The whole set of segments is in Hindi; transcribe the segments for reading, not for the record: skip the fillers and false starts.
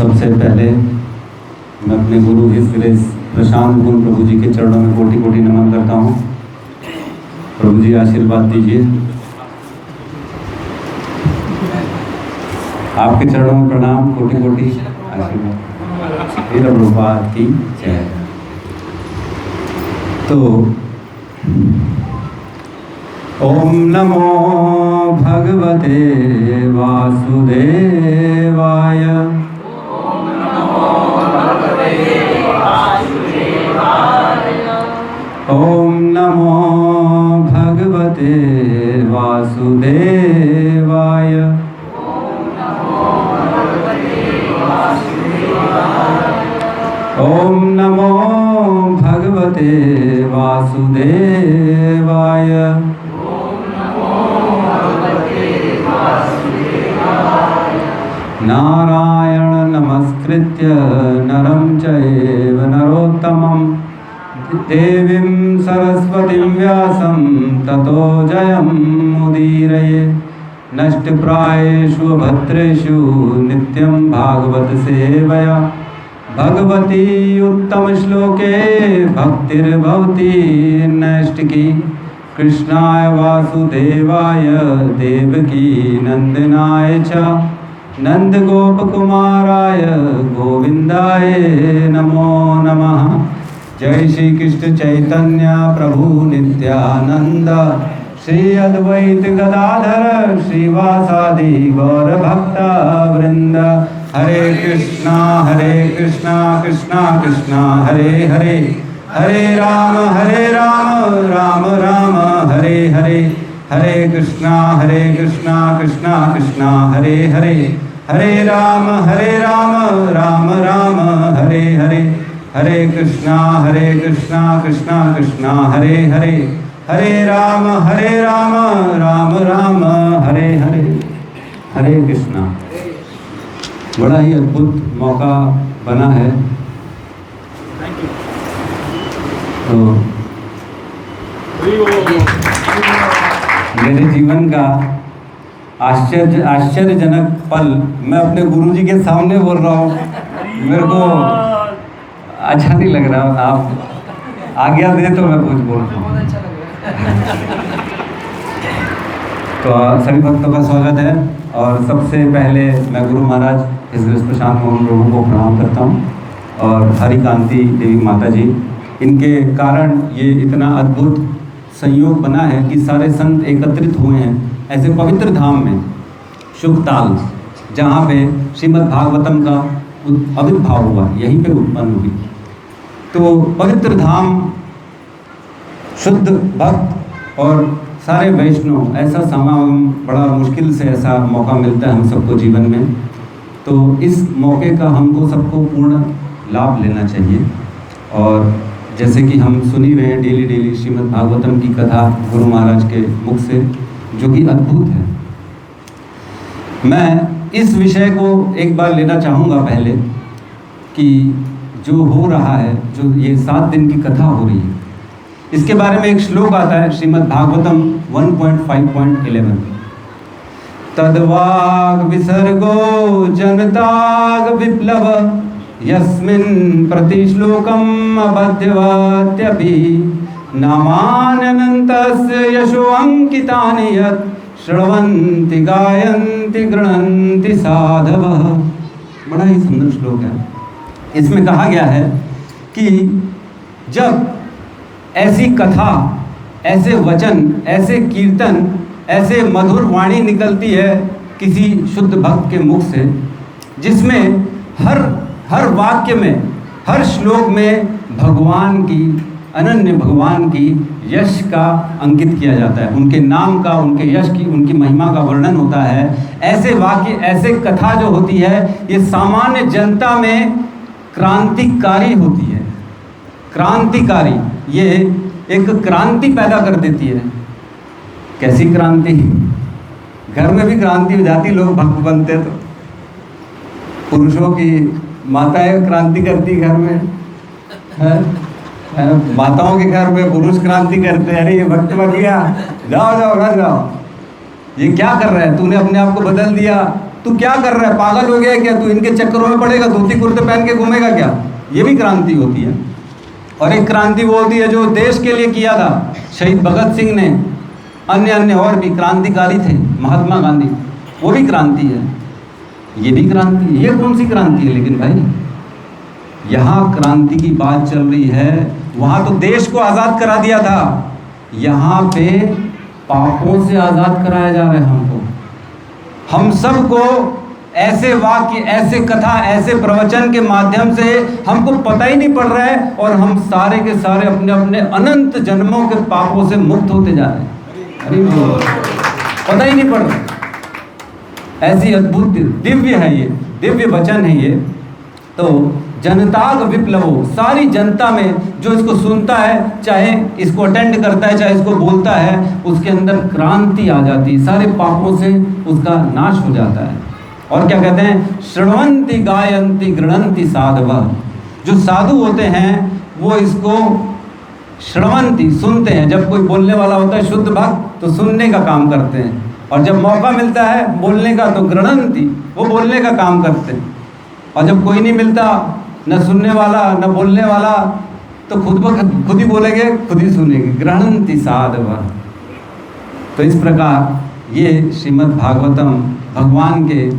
सबसे पहले मैं अपने गुरु हिज ग्रेस प्रशांत गुण प्रभु जी के चरणों में कोटि कोटि नमन करता हूँ। प्रभु जी आशीर्वाद दीजिए। आपके चरणों में प्रणाम, कोटि कोटि आशीर्वाद। फिर प्रभुपाद की जय। तो ओम नमो भगवते वासुदेवाय। ओम नमो भगवते वासुदेवाय। ओम नमो भगवते वासुदेवाय। नारायण नमस्कृत्य नरं चैव नरोत्तमं देवीं सरस्वतीं व्यासं ततो जयमुदीरये। नष्टप्रायेषु भद्रेषु नित्यं भागवत सेवया भगवती उत्तमश्लोके भक्तिर्भवति नैष्टिकी। कृष्णाय वासुदेवाय देवकी नंदनाय च नंदगोपकुमाराय गोविंदाय नमो नमः। जय श्री कृष्ण चैतन्य प्रभु नित्यानंद श्री अद्वैत गदाधर श्रीवासादि गौर भक्ता वृंद। हरे कृष्णा कृष्णा कृष्णा हरे हरे, हरे राम राम राम हरे हरे। हरे कृष्णा कृष्णा कृष्णा हरे हरे, हरे राम राम राम हरे हरे। हरे कृष्णा कृष्णा कृष्णा हरे हरे, हरे राम राम राम हरे हरे। हरे कृष्णा। बड़ा ही अद्भुत मौका बना है। तो मेरे जीवन का आश्चर्यजनक पल मैं अपने गुरुजी के सामने बोल रहा हूँ। मेरे को अच्छा नहीं लग रहा। आप आज्ञा दे तो मैं कुछ बोल रहा हूँ। तो सभी भक्तों का स्वागत है। और सबसे पहले मैं गुरु महाराज हिज ग्रेस प्रशांत मोहन प्रभु को प्रणाम करता हूँ और हरिकांति देवी माता जी। इनके कारण ये इतना अद्भुत संयोग बना है कि सारे संत एकत्रित हुए हैं ऐसे पवित्र धाम में, शुकताल, जहाँ पे श्रीमद् भागवतम का आविर्भाव हुआ, यहीं पे उत्पन्न हुई। तो पवित्र धाम, शुद्ध भक्त और सारे वैष्णव, ऐसा समागम बड़ा मुश्किल से ऐसा मौका मिलता है हम सबको जीवन में। तो इस मौके का हमको सबको पूर्ण लाभ लेना चाहिए। और जैसे कि हम सुन ही रहे हैं डेली श्रीमद् भागवतम की कथा गुरु महाराज के मुख से, जो कि अद्भुत है। मैं इस विषय को एक बार लेना चाहूँगा पहले कि जो हो रहा है, जो ये 7 दिन की कथा हो रही है, इसके बारे में एक श्लोक आता है श्रीमद् भागवतम 1.5.11। तद्वाग विसर्गो जनताग विप्लव यस्मिन् प्रतिश्लोकम् अबध्यवत्यपि नामान्यनन्तस्य यशो अंकितानि यत् श्रवन्ति गायन्ति गृह्णन्ति साधवः। बड़ा ही सुंदर श्लोक है। इसमें कहा गया है कि जब ऐसी कथा, ऐसे वचन, ऐसे कीर्तन, ऐसे मधुर वाणी निकलती है किसी शुद्ध भक्त के मुख से, जिसमें हर वाक्य में, हर श्लोक में भगवान की, अनन्य भगवान की यश का अंकित किया जाता है, उनके नाम का, उनके यश की, उनकी महिमा का वर्णन होता है। ऐसे वाक्य, ऐसे कथा जो होती है, ये सामान्य जनता में क्रांतिकारी होती है। क्रांतिकारी, ये एक क्रांति पैदा कर देती है। कैसी क्रांति? घर में भी क्रांति हो जाती, लोग भक्त बनते तो। पुरुषों की माताएं क्रांति करती घर में है? माताओं के घर में पुरुष क्रांति करते हैं। अरे ये भक्त बन गया, जाओ जाओ घर जाओ, ये क्या कर रहा है, तूने अपने आप को बदल दिया, तू क्या कर रहा है, पागल हो गया है क्या, तू इनके चक्करों में पड़ेगा, धोती कुर्ते पहन के घूमेगा क्या। ये भी क्रांति होती है। और एक क्रांति वो होती है जो देश के लिए किया था शहीद भगत सिंह ने, अन्य अन्य और भी क्रांतिकारी थे, महात्मा गांधी, वो भी क्रांति है, ये भी क्रांति है। ये कौन सी क्रांति है लेकिन भाई, यहाँ क्रांति की बात चल रही है। वहाँ तो देश को आज़ाद करा दिया था, यहाँ पे पापों से आज़ाद कराया जा रहा है हमको। हम सबको ऐसे वाक्य, ऐसे कथा, ऐसे प्रवचन के माध्यम से हमको पता ही नहीं पड़ रहा है, और हम सारे के सारे अपने अपने अनंत जन्मों के पापों से मुक्त होते जा रहे हैं। अरे पता ही नहीं पड़ रहा। ऐसी अद्भुत दिव्य है ये, दिव्य वचन है ये। तो जनताग विप्लवो, सारी जनता में जो इसको सुनता है, चाहे इसको अटेंड करता है, चाहे इसको बोलता है, उसके अंदर क्रांति आ जाती है, सारे पापों से उसका नाश हो जाता है। और क्या कहते हैं, शृण्वन्ति गायन्ति गृह्णन्ति साधवः, जो साधु होते हैं वो इसको श्रवन्ति, सुनते हैं। जब कोई बोलने वाला होता है शुद्ध भक्त, तो सुनने का काम करते हैं, और जब मौका मिलता है बोलने का तो गृह्णन्ति, वो बोलने का काम करते हैं। और जब कोई नहीं मिलता, न सुनने वाला न बोलने वाला, तो खुद ही बोलेंगे, खुद ही सुनेंगे। गृह्णन्ति साधवः। तो इस प्रकार ये श्रीमद् भागवतम, भगवान के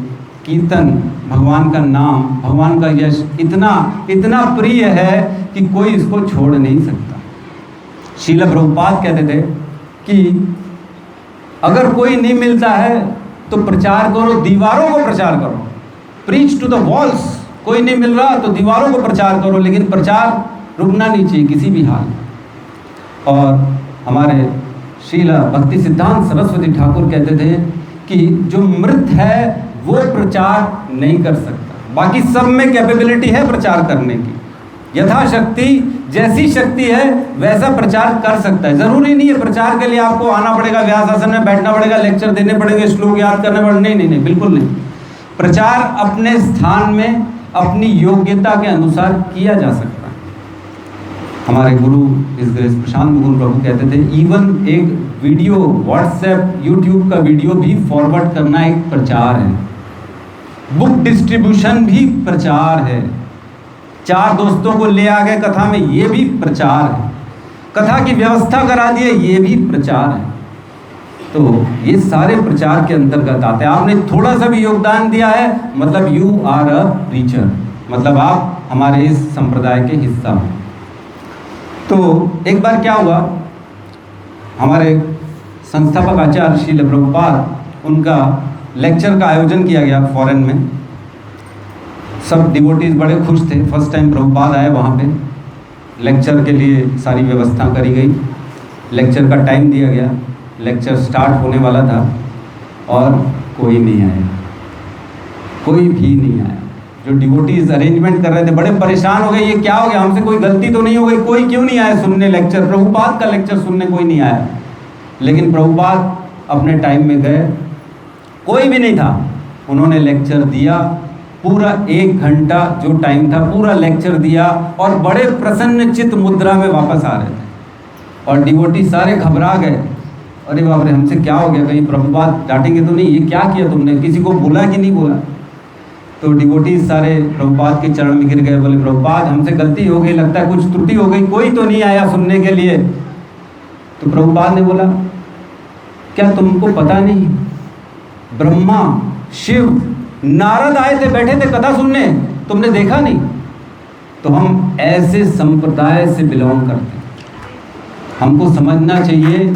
कीर्तन, भगवान का नाम, भगवान का यश इतना इतना प्रिय है कि कोई इसको छोड़ नहीं सकता। श्रील प्रभुपाद कहते थे कि अगर कोई नहीं मिलता है तो प्रचार करो, दीवारों को प्रचार करो, प्रीच टू द वॉल्स। कोई नहीं मिल रहा तो दीवारों को प्रचार करो, लेकिन प्रचार रुकना नहीं चाहिए किसी भी हाल। और हमारे श्रील भक्ति सिद्धांत सरस्वती ठाकुर कहते थे कि जो मृत है वो प्रचार नहीं कर सकता, बाकी सब में कैपेबिलिटी है प्रचार करने की। यथाशक्ति, जैसी शक्ति है वैसा प्रचार कर सकता है। ज़रूरी नहीं है प्रचार के लिए आपको आना पड़ेगा, व्यास आसन में बैठना पड़ेगा, लेक्चर देने पड़ेंगे, श्लोक याद करने पड़ेंगे, नहीं, बिल्कुल नहीं। प्रचार अपने स्थान में, अपनी योग्यता के अनुसार किया जा सकता है। हमारे गुरु इस ग्रेस प्रशांत मुकुंद प्रभु कहते थे, इवन एक वीडियो, व्हाट्सएप, यूट्यूब का वीडियो भी फॉरवर्ड करना एक प्रचार है। बुक डिस्ट्रीब्यूशन भी प्रचार है। 4 दोस्तों को ले आ गए कथा में, ये भी प्रचार है। कथा की व्यवस्था करा दिए, ये भी प्रचार है। तो ये सारे प्रचार के अंतर्गत आते हैं। आपने थोड़ा सा भी योगदान दिया है, मतलब यू आर अ प्रीचर, मतलब आप हमारे इस संप्रदाय के हिस्सा हो। तो एक बार क्या हुआ, हमारे संस्थापक आचार्य श्रील प्रभुपाद, उनका लेक्चर का आयोजन किया गया फॉरेन में। सब डिवोटीज बड़े खुश थे, फर्स्ट टाइम प्रभुपाद आए वहाँ पे। लेक्चर के लिए सारी व्यवस्था करी गई, लेक्चर का टाइम दिया गया, लेक्चर स्टार्ट होने वाला था और कोई नहीं आया, कोई भी नहीं आया। जो डिवोटीज अरेंजमेंट कर रहे थे बड़े परेशान हो गए, ये क्या हो गया, हमसे कोई गलती तो नहीं हो गई, कोई क्यों नहीं आया सुनने लेक्चर, प्रभुपाद का लेक्चर सुनने कोई नहीं आया। लेकिन प्रभुपाद अपने टाइम में गए, कोई भी नहीं था। उन्होंने लेक्चर दिया, पूरा 1 घंटा जो टाइम था पूरा लेक्चर दिया, और बड़े प्रसन्न चित्त मुद्रा में वापस आ रहे थे। और डिवोटी सारे घबरा गए, अरे बाप रे, हमसे क्या हो गया, कहीं प्रभुपाद डांटेंगे तो नहीं, ये क्या किया तुमने, किसी को बोला कि नहीं बोला। तो डिवोटी सारे प्रभुपाद के चरण में गिर गए, बोले प्रभुपाद हमसे गलती हो गई, लगता है कुछ त्रुटि हो गई, कोई तो नहीं आया सुनने के लिए। तो प्रभुपाद ने बोला, क्या तुमको पता नहीं, ब्रह्मा, शिव, नारद आए थे, बैठे थे कथा सुनने, तुमने देखा नहीं। तो हम ऐसे संप्रदाय से बिलोंग करते हैं, हमको समझना चाहिए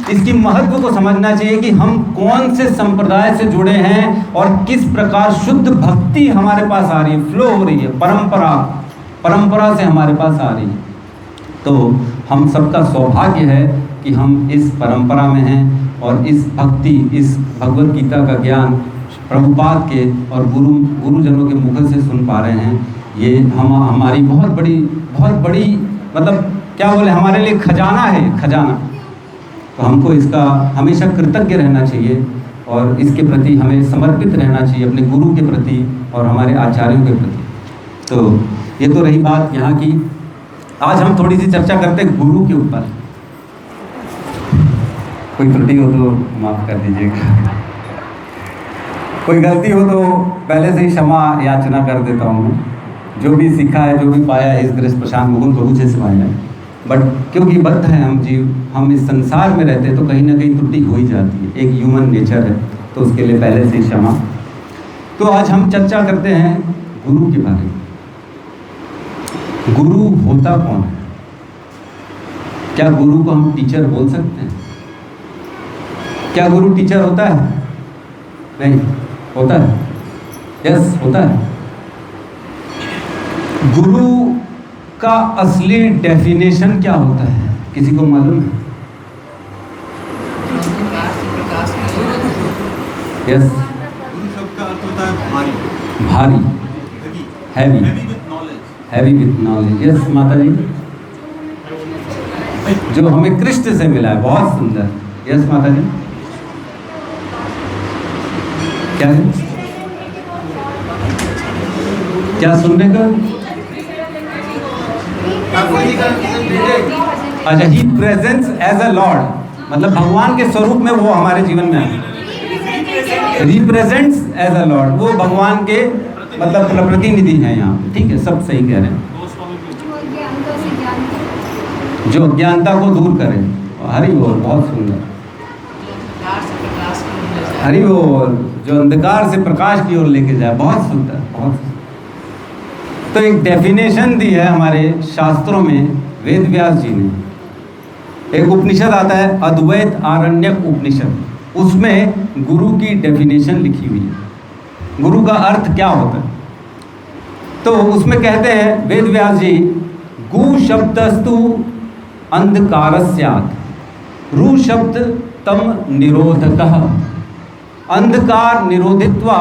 इसकी महत्व को समझना चाहिए कि हम कौन से संप्रदाय से जुड़े हैं और किस प्रकार शुद्ध भक्ति हमारे पास आ रही है, फ्लो हो रही है, परंपरा से हमारे पास आ रही है। तो हम सबका सौभाग्य है कि हम इस परंपरा में हैं और इस भक्ति, इस भगवत गीता का ज्ञान प्रभुपाद के और गुरुजनों के मुख से सुन पा रहे हैं। ये हमारी बहुत बड़ी मतलब क्या बोले, हमारे लिए खजाना है, खजाना। तो हमको इसका हमेशा कृतज्ञ रहना चाहिए और इसके प्रति हमें समर्पित रहना चाहिए, अपने गुरु के प्रति और हमारे आचार्यों के प्रति। तो ये तो रही बात यहाँ की। आज हम थोड़ी सी चर्चा करते हैं गुरु के ऊपर। कोई त्रुटि हो तो माफ़ कर दीजिएगा। कोई गलती हो तो पहले से ही क्षमा याचना कर देता हूँ मैं। जो भी सीखा है, जो भी पाया है, इस गृहस्थ प्रशांत मोहन प्रभु से सिखाया है। बट क्योंकि बद्ध हैं हम जीव, हम इस संसार में रहते तो कहीं ना कहीं त्रुटि हो ही जाती है, एक ह्यूमन नेचर है, तो उसके लिए पहले से ही क्षमा। तो आज हम चर्चा करते हैं गुरु के बारे में। गुरु होता कौन है? क्या गुरु को हम टीचर बोल सकते हैं? क्या गुरु टीचर होता है? नहीं होता है। यस, होता है। गुरु का असली डेफिनेशन क्या होता है, किसी को मालूम है? यस, गुरु शब्द का अर्थ होता है भारी, भारी, heavy, heavy with knowledge. Yes माता जी, जो हमें कृष्ण से मिला है, बहुत सुंदर। यस माता जी, क्या है? क्या सुनने का? अच्छा, ही प्रेजेंस एज अ लॉर्ड, मतलब भगवान के स्वरूप में वो हमारे जीवन में आए। रिप्रेजेंट्स एज अ लॉर्ड, वो भगवान के मतलब प्रतिनिधि हैं यहाँ पे। ठीक है, सब सही कह रहे हैं। जो अज्ञानता को दूर करे। हरि बोल, बहुत सुंदर। हरि बोल, जो अंधकार से प्रकाश की ओर लेके जाए, बहुत सुंदर, बहुत सुंदर। तो एक डेफिनेशन दी है हमारे शास्त्रों में वेद व्यास जी ने। एक उपनिषद आता है अद्वैत आरण्यक उपनिषद, उसमें गुरु की डेफिनेशन लिखी हुई है। गुरु का अर्थ क्या होता है? तो उसमें कहते हैं वेद व्यास जी, गु शब्दस्तु अंधकारस्यात्, रु शब्द तम निरोधकः, अंधकार निरोधित्वा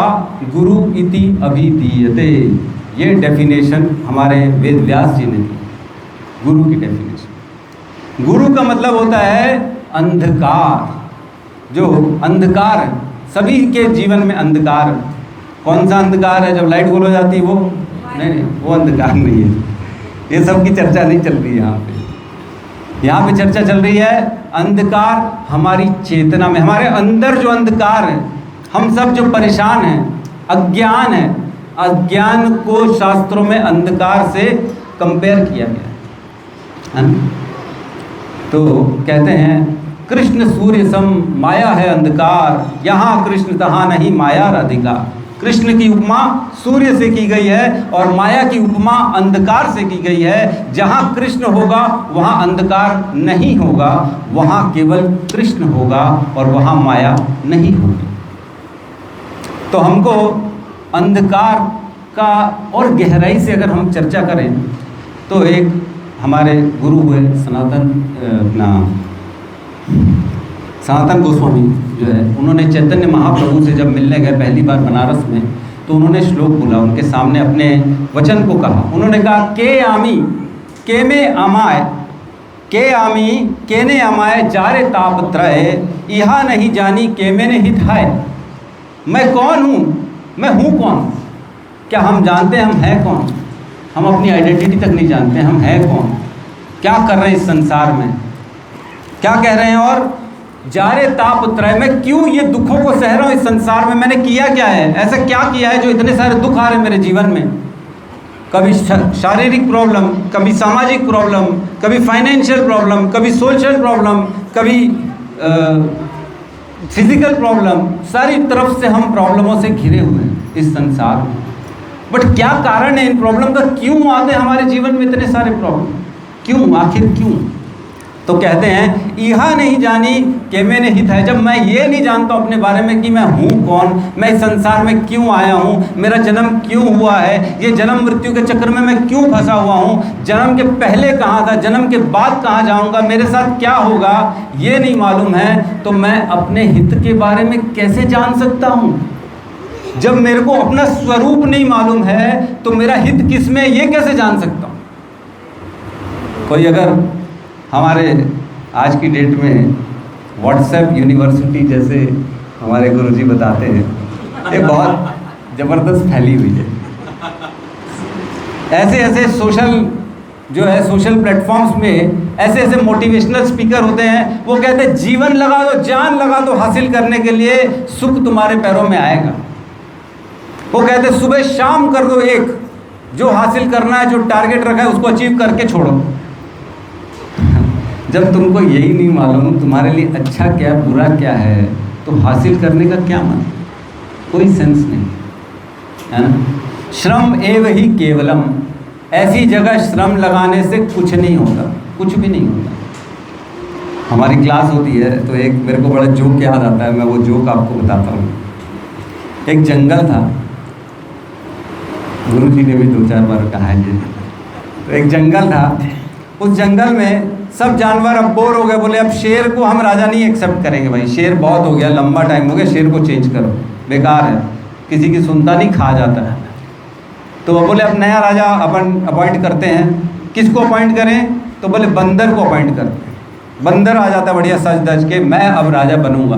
गुरु इति अभिधीयते। ये डेफिनेशन हमारे वेद व्यास जी ने दी, गुरु की डेफिनेशन। गुरु का मतलब होता है अंधकार। जो अंधकार है, सभी के जीवन में अंधकार है। कौन सा अंधकार है? जब लाइट गोल हो जाती है वो नहीं, वो अंधकार नहीं है। ये सब की चर्चा नहीं चल रही है यहाँ पे। यहाँ पे चर्चा चल रही है अंधकार हमारी चेतना में, हमारे अंदर जो अंधकार है। हम सब जो परेशान हैं, अज्ञान है, अज्ञान को शास्त्रों में अंधकार से कंपेयर किया गया है। तो कहते हैं कृष्ण सूर्य सम माया है अंधकार, यहाँ कृष्ण तहाँ नहीं माया राधिका। कृष्ण की उपमा सूर्य से की गई है और माया की उपमा अंधकार से की गई है। जहाँ कृष्ण होगा वहाँ अंधकार नहीं होगा, वहाँ केवल कृष्ण होगा और वहाँ माया नहीं होगी। तो हमको अंधकार का और गहराई से अगर हम चर्चा करें तो एक हमारे गुरु हुए सनातन गोस्वामी जो है, उन्होंने चैतन्य महाप्रभु से जब मिलने गए पहली बार बनारस में, तो उन्होंने श्लोक बोला, उनके सामने अपने वचन को कहा। उन्होंने कहा के आमी के में अमाय, के आमी के ने अमाय जारे ताप त्रय, इहा नहीं जानी के मैंने हित है। मैं कौन हूँ? मैं हूँ कौन? क्या हम जानते हैं हम हैं कौन? हम अपनी आइडेंटिटी तक नहीं जानते हम हैं कौन, क्या कर रहे हैं इस संसार में, क्या कह रहे हैं। और जारे ताप त्रय, मैं क्यों ये दुखों को सह रहा हूँ इस संसार में? मैंने किया क्या है? ऐसा क्या किया है जो इतने सारे दुख आ रहे हैं मेरे जीवन में? कभी शारीरिक प्रॉब्लम, कभी सामाजिक प्रॉब्लम, कभी फाइनेंशियल प्रॉब्लम, कभी सोशल प्रॉब्लम, कभी फिजिकल प्रॉब्लम। सारी तरफ से हम प्रॉब्लमों से घिरे हुए हैं इस संसार में। बट क्या कारण है इन प्रॉब्लम का? क्यों आते हैं हमारे जीवन में इतने सारे प्रॉब्लम? क्यों, आखिर क्यों? तो कहते हैं यह नहीं जानी कि मैंने हित है। जब मैं ये नहीं जानता हूँ अपने बारे में कि मैं हूँ कौन, मैं इस संसार में क्यों आया हूँ, मेरा जन्म क्यों हुआ है, ये जन्म मृत्यु के चक्कर में मैं क्यों फंसा हुआ हूँ, जन्म के पहले कहाँ था, जन्म के बाद कहाँ जाऊँगा, मेरे साथ क्या होगा, ये नहीं मालूम है, तो मैं अपने हित के बारे में कैसे जान सकता हूँ? जब मेरे को अपना स्वरूप नहीं मालूम है तो मेरा हित किस में, ये कैसे जान सकता हूँ? कोई अगर हमारे आज की डेट में व्हाट्सएप यूनिवर्सिटी जैसे हमारे गुरुजी बताते हैं, ये बहुत ज़बरदस्त फैली हुई है। ऐसे ऐसे सोशल प्लेटफॉर्म्स में ऐसे ऐसे मोटिवेशनल स्पीकर होते हैं, वो कहते हैं जीवन लगा दो, जान लगा दो, हासिल करने के लिए सुख तुम्हारे पैरों में आएगा। वो कहते सुबह शाम कर दो एक, जो हासिल करना है, जो टारगेट रखा है उसको अचीव करके छोड़ो। जब तुमको यही नहीं मालूम तुम्हारे लिए अच्छा क्या बुरा क्या है, तो हासिल करने का क्या मतलब, कोई सेंस नहीं है ना। श्रम एव ही केवलम, ऐसी जगह श्रम लगाने से कुछ नहीं होता, कुछ भी नहीं होता। हमारी क्लास होती है तो एक मेरे को बड़ा जोक याद आता है, मैं वो जोक आपको बताता हूँ। एक जंगल था, गुरु जी ने भी 2-4 बार कहा है ये। तो एक जंगल था, उस जंगल में सब जानवर अब बोर हो गए, बोले अब शेर को हम राजा नहीं एक्सेप्ट करेंगे भाई, शेर बहुत हो गया, लंबा टाइम हो गया, शेर को चेंज करो, बेकार है, किसी की सुनता नहीं, खा जाता है। तो वो बोले अब नया राजा अपन अपॉइंट करते हैं, किसको अपॉइंट करें, तो बोले बंदर को अपॉइंट करते हैं। बंदर आ जाता है बढ़िया सज धज के, मैं अब राजा बनूंगा।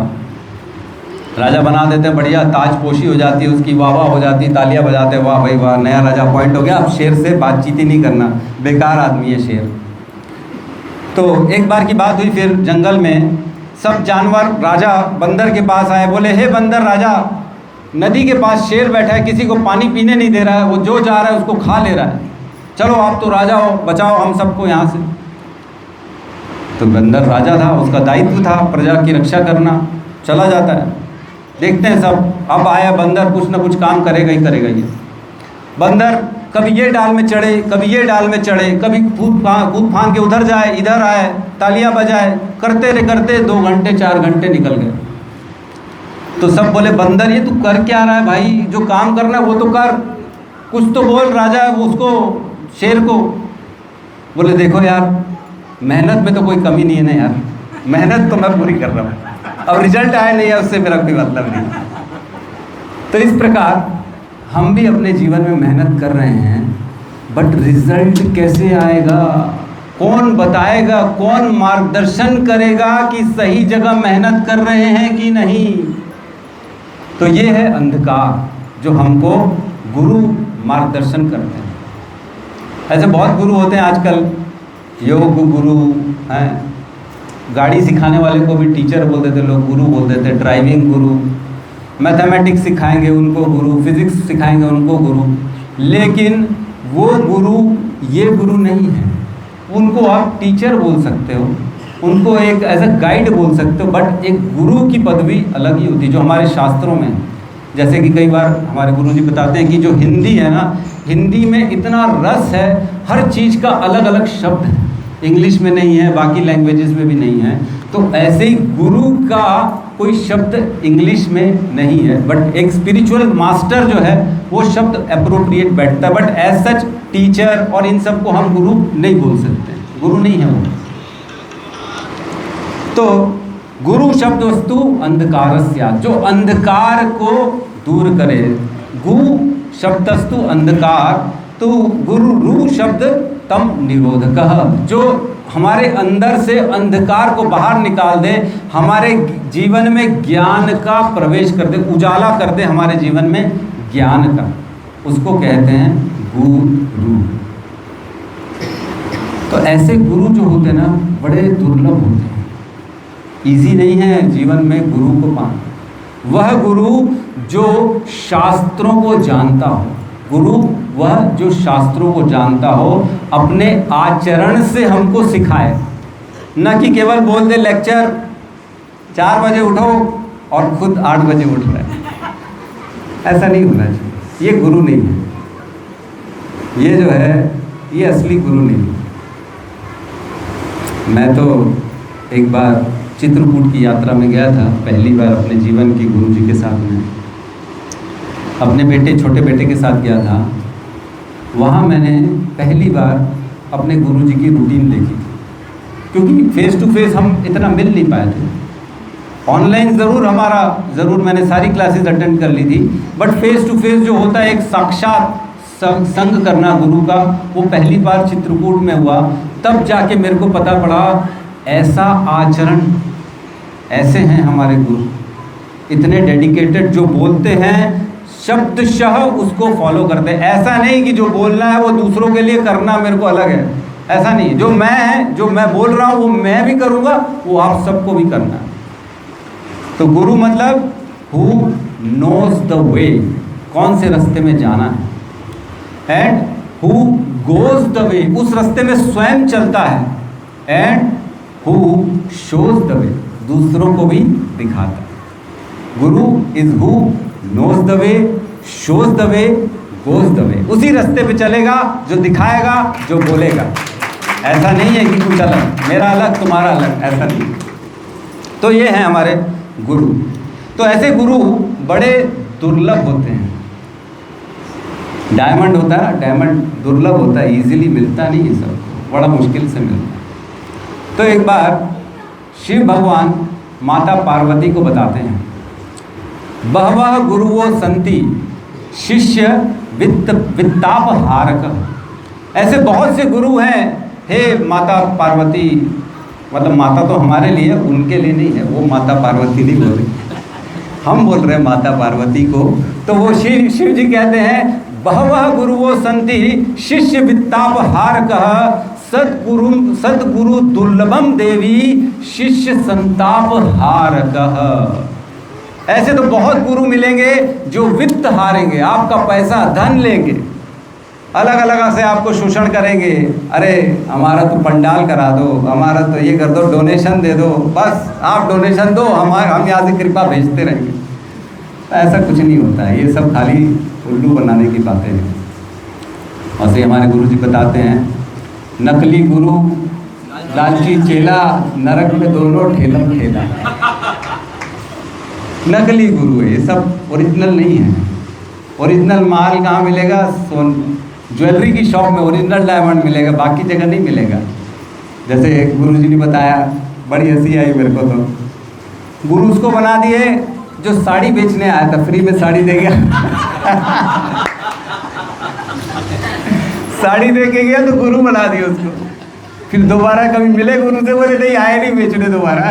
राजा बना देते हैं, बढ़िया ताजपोशी हो जाती है उसकी, वाह वाह हो जाती है, तालियां बजाते हैं, वाह भाई वाह, नया राजा अपॉइंट हो गया, अब शेर से बातचीत ही नहीं करना, बेकार आदमी है शेर। तो एक बार की बात हुई, फिर जंगल में सब जानवर राजा बंदर के पास आए, बोले हे बंदर राजा, नदी के पास शेर बैठा है, किसी को पानी पीने नहीं दे रहा है, वो जो जा रहा है उसको खा ले रहा है, चलो आप तो राजा हो, बचाओ हम सबको यहाँ से। तो बंदर राजा था, उसका दायित्व था प्रजा की रक्षा करना, चला जाता है। देखते हैं सब, अब आया बंदर, कुछ ना कुछ काम करेगा ही करेगा ये। बंदर कभी ये डाल में चढ़े, कभी ये डाल में चढ़े, कभी कूद फान के उधर जाए, इधर आए, तालियां बजाए, करते रहे, करते 2 घंटे 4 घंटे निकल गए। तो सब बोले बंदर ये तू कर क्या रहा है भाई, जो काम करना है वो तो कर, कुछ तो बोल राजा उसको, शेर को। बोले देखो यार, मेहनत में तो कोई कमी नहीं है ना यार, मेहनत तो मैं पूरी कर रहा हूँ, अब रिजल्ट आया नहीं है उससे मेरा कोई मतलब नहीं। तो इस प्रकार हम भी अपने जीवन में मेहनत कर रहे हैं, बट रिजल्ट कैसे आएगा, कौन बताएगा, कौन मार्गदर्शन करेगा कि सही जगह मेहनत कर रहे हैं कि नहीं। तो ये है अंधकार जो हमको गुरु मार्गदर्शन करते हैं। ऐसे बहुत गुरु होते हैं आजकल, योग गुरु हैं, गाड़ी सिखाने वाले को भी टीचर बोल देते लोग, गुरु बोल देते, ड्राइविंग गुरु, मैथमेटिक्स सिखाएंगे उनको गुरु, फिजिक्स सिखाएंगे उनको गुरु। लेकिन वो गुरु ये गुरु नहीं है, उनको आप टीचर बोल सकते हो, उनको एक एज अ गाइड बोल सकते हो, बट एक गुरु की पदवी अलग ही होती है जो हमारे शास्त्रों में। जैसे कि कई बार हमारे गुरु जी बताते हैं कि जो हिंदी है ना, हिंदी में इतना रस है, हर चीज़ का अलग अलग शब्द है, इंग्लिश में नहीं है, बाकी लैंग्वेजेस में भी नहीं है। तो ऐसे ही गुरु का कोई शब्द इंग्लिश में नहीं है, बट एक स्पिरिचुअल मास्टर जो है वो शब्द अप्रोप्रिएट बैठता है, बट एज सच टीचर और इन सब को हम गुरु नहीं बोल सकते, गुरु नहीं है वो। तो गुरु शब्द वस्तु अंधकारस्या, जो अंधकार को दूर करे, गु शब्दस्तु अंधकार, तो गुरु रू शब्द तम निरोधकः, जो हमारे अंदर से अंधकार को बाहर निकाल दे, हमारे जीवन में ज्ञान का प्रवेश कर दे, उजाला कर दे हमारे जीवन में ज्ञान का, उसको कहते हैं गुरु। तो ऐसे गुरु जो होते हैं ना, बड़े दुर्लभ होते हैं, इजी नहीं है जीवन में गुरु को पाना। वह गुरु जो शास्त्रों को जानता हो, गुरु वह जो शास्त्रों को जानता हो, अपने आचरण से हमको सिखाए, न कि केवल बोल दे लेक्चर 4 बजे उठो और खुद 8 बजे उठ रहे हैं। ऐसा नहीं होना चाहिए, ये गुरु नहीं है, ये जो है ये असली गुरु नहीं है। मैं तो एक बार चित्रकूट की यात्रा में गया था, पहली बार अपने जीवन की गुरु जी के साथ में, अपने बेटे, छोटे बेटे के साथ गया था। वहाँ मैंने पहली बार अपने गुरु जी की रूटीन देखी थी, क्योंकि फेस टू फेस हम इतना मिल नहीं पाए थे। ऑनलाइन ज़रूर मैंने सारी क्लासेस अटेंड कर ली थी, बट फेस टू फेस जो होता है एक साक्षात संग करना गुरु का, वो पहली बार चित्रकूट में हुआ। तब जाके मेरे को पता पड़ा ऐसा आचरण, ऐसे हैं हमारे गुरु, इतने डेडिकेटेड, जो बोलते हैं शब्दशः उसको फॉलो करते हैं। ऐसा नहीं कि जो बोलना है वो दूसरों के लिए करना मेरे को अलग है, ऐसा नहीं। जो मैं बोल रहा हूँ वो मैं भी करूँगा, वो आप सबको भी करना है। तो गुरु मतलब हु नोज द वे, कौन से रास्ते में जाना है। And who goes the way, उस रास्ते में स्वयं चलता है। And who shows the way, दूसरों को भी दिखाता है। Guru is who knows the way, shows the way, goes the way. उसी रास्ते पे चलेगा जो दिखाएगा, जो बोलेगा। ऐसा नहीं है कि कुछ अलग, मेरा अलग तुम्हारा अलग, ऐसा नहीं। तो ये हैं हमारे गुरु। तो ऐसे गुरु बड़े दुर्लभ होते हैं। डायमंड होता है, डायमंड दुर्लभ होता है, इजीली मिलता नहीं है सबको, बड़ा मुश्किल से मिलता है। तो एक बार शिव भगवान माता पार्वती को बताते हैं, बहवः गुरुवो संति शिष्य वित्ताप हारक। ऐसे बहुत से गुरु हैं हे माता पार्वती, मतलब माता तो हमारे लिए, उनके लिए नहीं है, वो माता पार्वती नहीं बोल रही, हम बोल रहे हैं माता पार्वती को। तो वो शिव जी कहते हैं, बहवः गुरुवो संति शिष्य वित्ताप हारक सद्गुरु दुर्लभम देवी शिष्य संताप हारक। ऐसे तो बहुत गुरु मिलेंगे जो वित्त हारेंगे, आपका पैसा धन लेंगे, अलग अलग से आपको शोषण करेंगे। अरे हमारा तो पंडाल करा दो, हमारा तो ये कर दो, डोनेशन दे दो, बस आप डोनेशन दो, हम यहाँ से कृपा भेजते रहेंगे। ऐसा कुछ नहीं होता है, ये सब खाली उल्लू बनाने की बातें हैं। और से हमारे गुरु जी बताते हैं, नकली गुरु लालची चेला, नरक में दोनों ठेलम ठेला। नकली गुरु है ये सब, ओरिजिनल नहीं है। ओरिजिनल माल कहाँ मिलेगा? ज्वेलरी की शॉप में ओरिजिनल डायमंड मिलेगा, बाकी जगह नहीं मिलेगा। जैसे गुरुजी ने बताया, बड़ी हंसी आई मेरे को। तो गुरु उसको बना दिए जो साड़ी बेचने आया था, फ्री में साड़ी दे गया साड़ी दे के गया तो गुरु बना दिया उसको। फिर दोबारा कभी मिले गुरु से, बोले नहीं आए नहीं बेचने दोबारा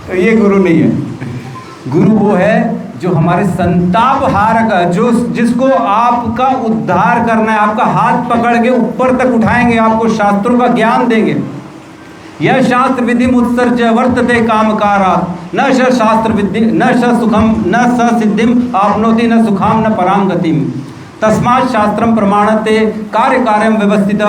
तो ये गुरु नहीं है। गुरु वो है जो हमारे संताप हारक, जो जिसको आपका उद्धार करना है, आपका हाथ पकड़ के ऊपर तक उठाएंगे, आपको शास्त्रों का ज्ञान देंगे। यह शास्त्र विधि उत्सर्ज वर्तते कामकारा, न स शास्त्र विधि न स सुखम न स सिद्धिम आपनोति न सुखाम न पराम गतिम तस्मात् शास्त्रम प्रमाणते कार्य कार्यम व्यवस्थित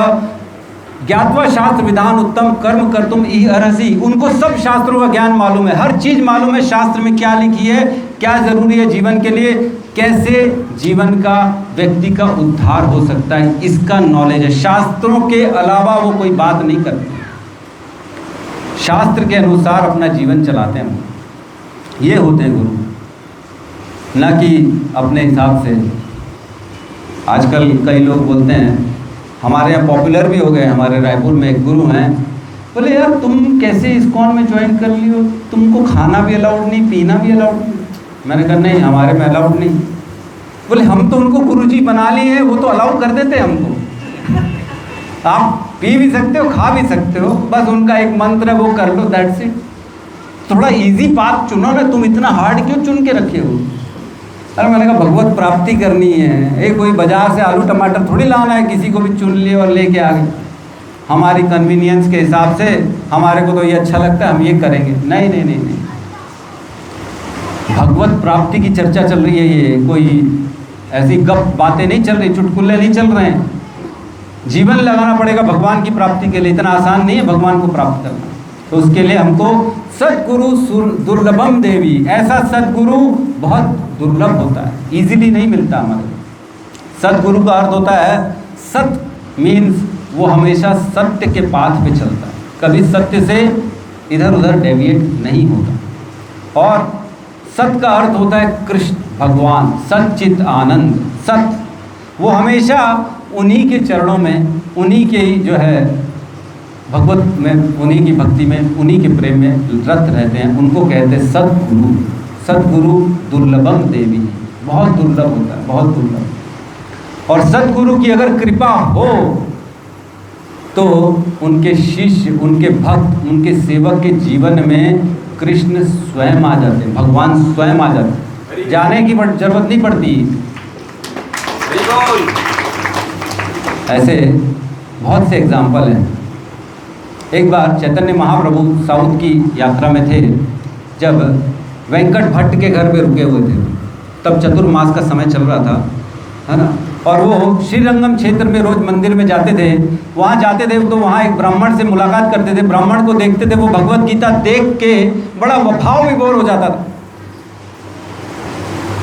ज्ञात्वा शास्त्र विधान उत्तम कर्म कर तुम ई अर्हसि। उनको सब शास्त्रों का ज्ञान मालूम है, हर चीज़ मालूम है, शास्त्र में क्या लिखी है, क्या ज़रूरी है जीवन के लिए, कैसे जीवन का व्यक्ति का उद्धार हो सकता है, इसका नॉलेज है। शास्त्रों के अलावा वो कोई बात नहीं करते, शास्त्र के अनुसार अपना जीवन चलाते हैं। ये होते हैं गुरु, न कि अपने हिसाब से। आजकल कई लोग बोलते हैं, हमारे यहाँ पॉपुलर भी हो गए, हमारे रायपुर में एक गुरु हैं, बोले यार तुम कैसे इस्कॉन में ज्वाइन कर लियो, तुमको खाना भी अलाउड नहीं, पीना भी अलाउड नहीं। मैंने कहा नहीं, हमारे में अलाउड नहीं। बोले हम तो उनको गुरुजी बना लिए हैं, वो तो अलाउ कर देते हैं हमको, आप पी भी सकते हो, खा भी सकते हो, बस उनका एक मंत्र है वो कर लो, दैट्स इट। थोड़ा इजी पाथ चुनो ना, तुम इतना हार्ड क्यों चुन के रखे हो? अरे मैंने कहा भगवत प्राप्ति करनी है, कोई बाजार से आलू टमाटर थोड़ी लाना है, किसी को भी चुन लिए और लेके आ गए हमारी कन्वीनियंस के हिसाब से, हमारे को तो ये अच्छा लगता है हम ये करेंगे। नहीं नहीं नहीं नहीं, भगवत प्राप्ति की चर्चा चल रही है, ये कोई ऐसी गप बातें नहीं चल रही, चुटकुले नहीं चल रहे हैं। जीवन लगाना पड़ेगा भगवान की प्राप्ति के लिए, इतना आसान नहीं है भगवान को प्राप्त करना। तो उसके लिए हमको सद्गुरु दुर्लभम देवी, ऐसा सद्गुरु बहुत दुर्लभ होता है, इजीली नहीं मिलता हमारे। सद्गुरु का अर्थ होता है, सत्य मीन्स वो हमेशा सत्य के पाथ पे चलता है, कभी सत्य से इधर उधर डेविएट नहीं होता। और सत्य का अर्थ होता है कृष्ण भगवान, सच्चित आनंद। सत्य वो हमेशा उन्हीं के चरणों में, उन्हीं के जो है भगवत में, उन्हीं की भक्ति में, उन्हीं के प्रेम में रत रहते हैं, उनको कहते हैं सद्गुरु। सद्गुरु दुर्लभम देवी, बहुत दुर्लभ होता है, बहुत दुर्लभ। और सद्गुरु की अगर कृपा हो तो उनके शिष्य, उनके भक्त, उनके सेवक के जीवन में कृष्ण स्वयं आ जाते हैं, भगवान स्वयं आ जाते हैं, जाने की जरूरत नहीं पड़ती। ऐसे बहुत से एग्जाम्पल हैं। एक बार चैतन्य महाप्रभु साउथ की यात्रा में थे, जब वेंकट भट्ट के घर पे रुके हुए थे, तब चतुर्मास का समय चल रहा था, है ना। और वो श्रीरंगम क्षेत्र में रोज मंदिर में जाते थे। वहाँ जाते थे तो वहाँ एक ब्राह्मण से मुलाकात करते थे। ब्राह्मण को देखते थे, वो भगवत गीता देख के बड़ा भाव विभोर हो जाता था,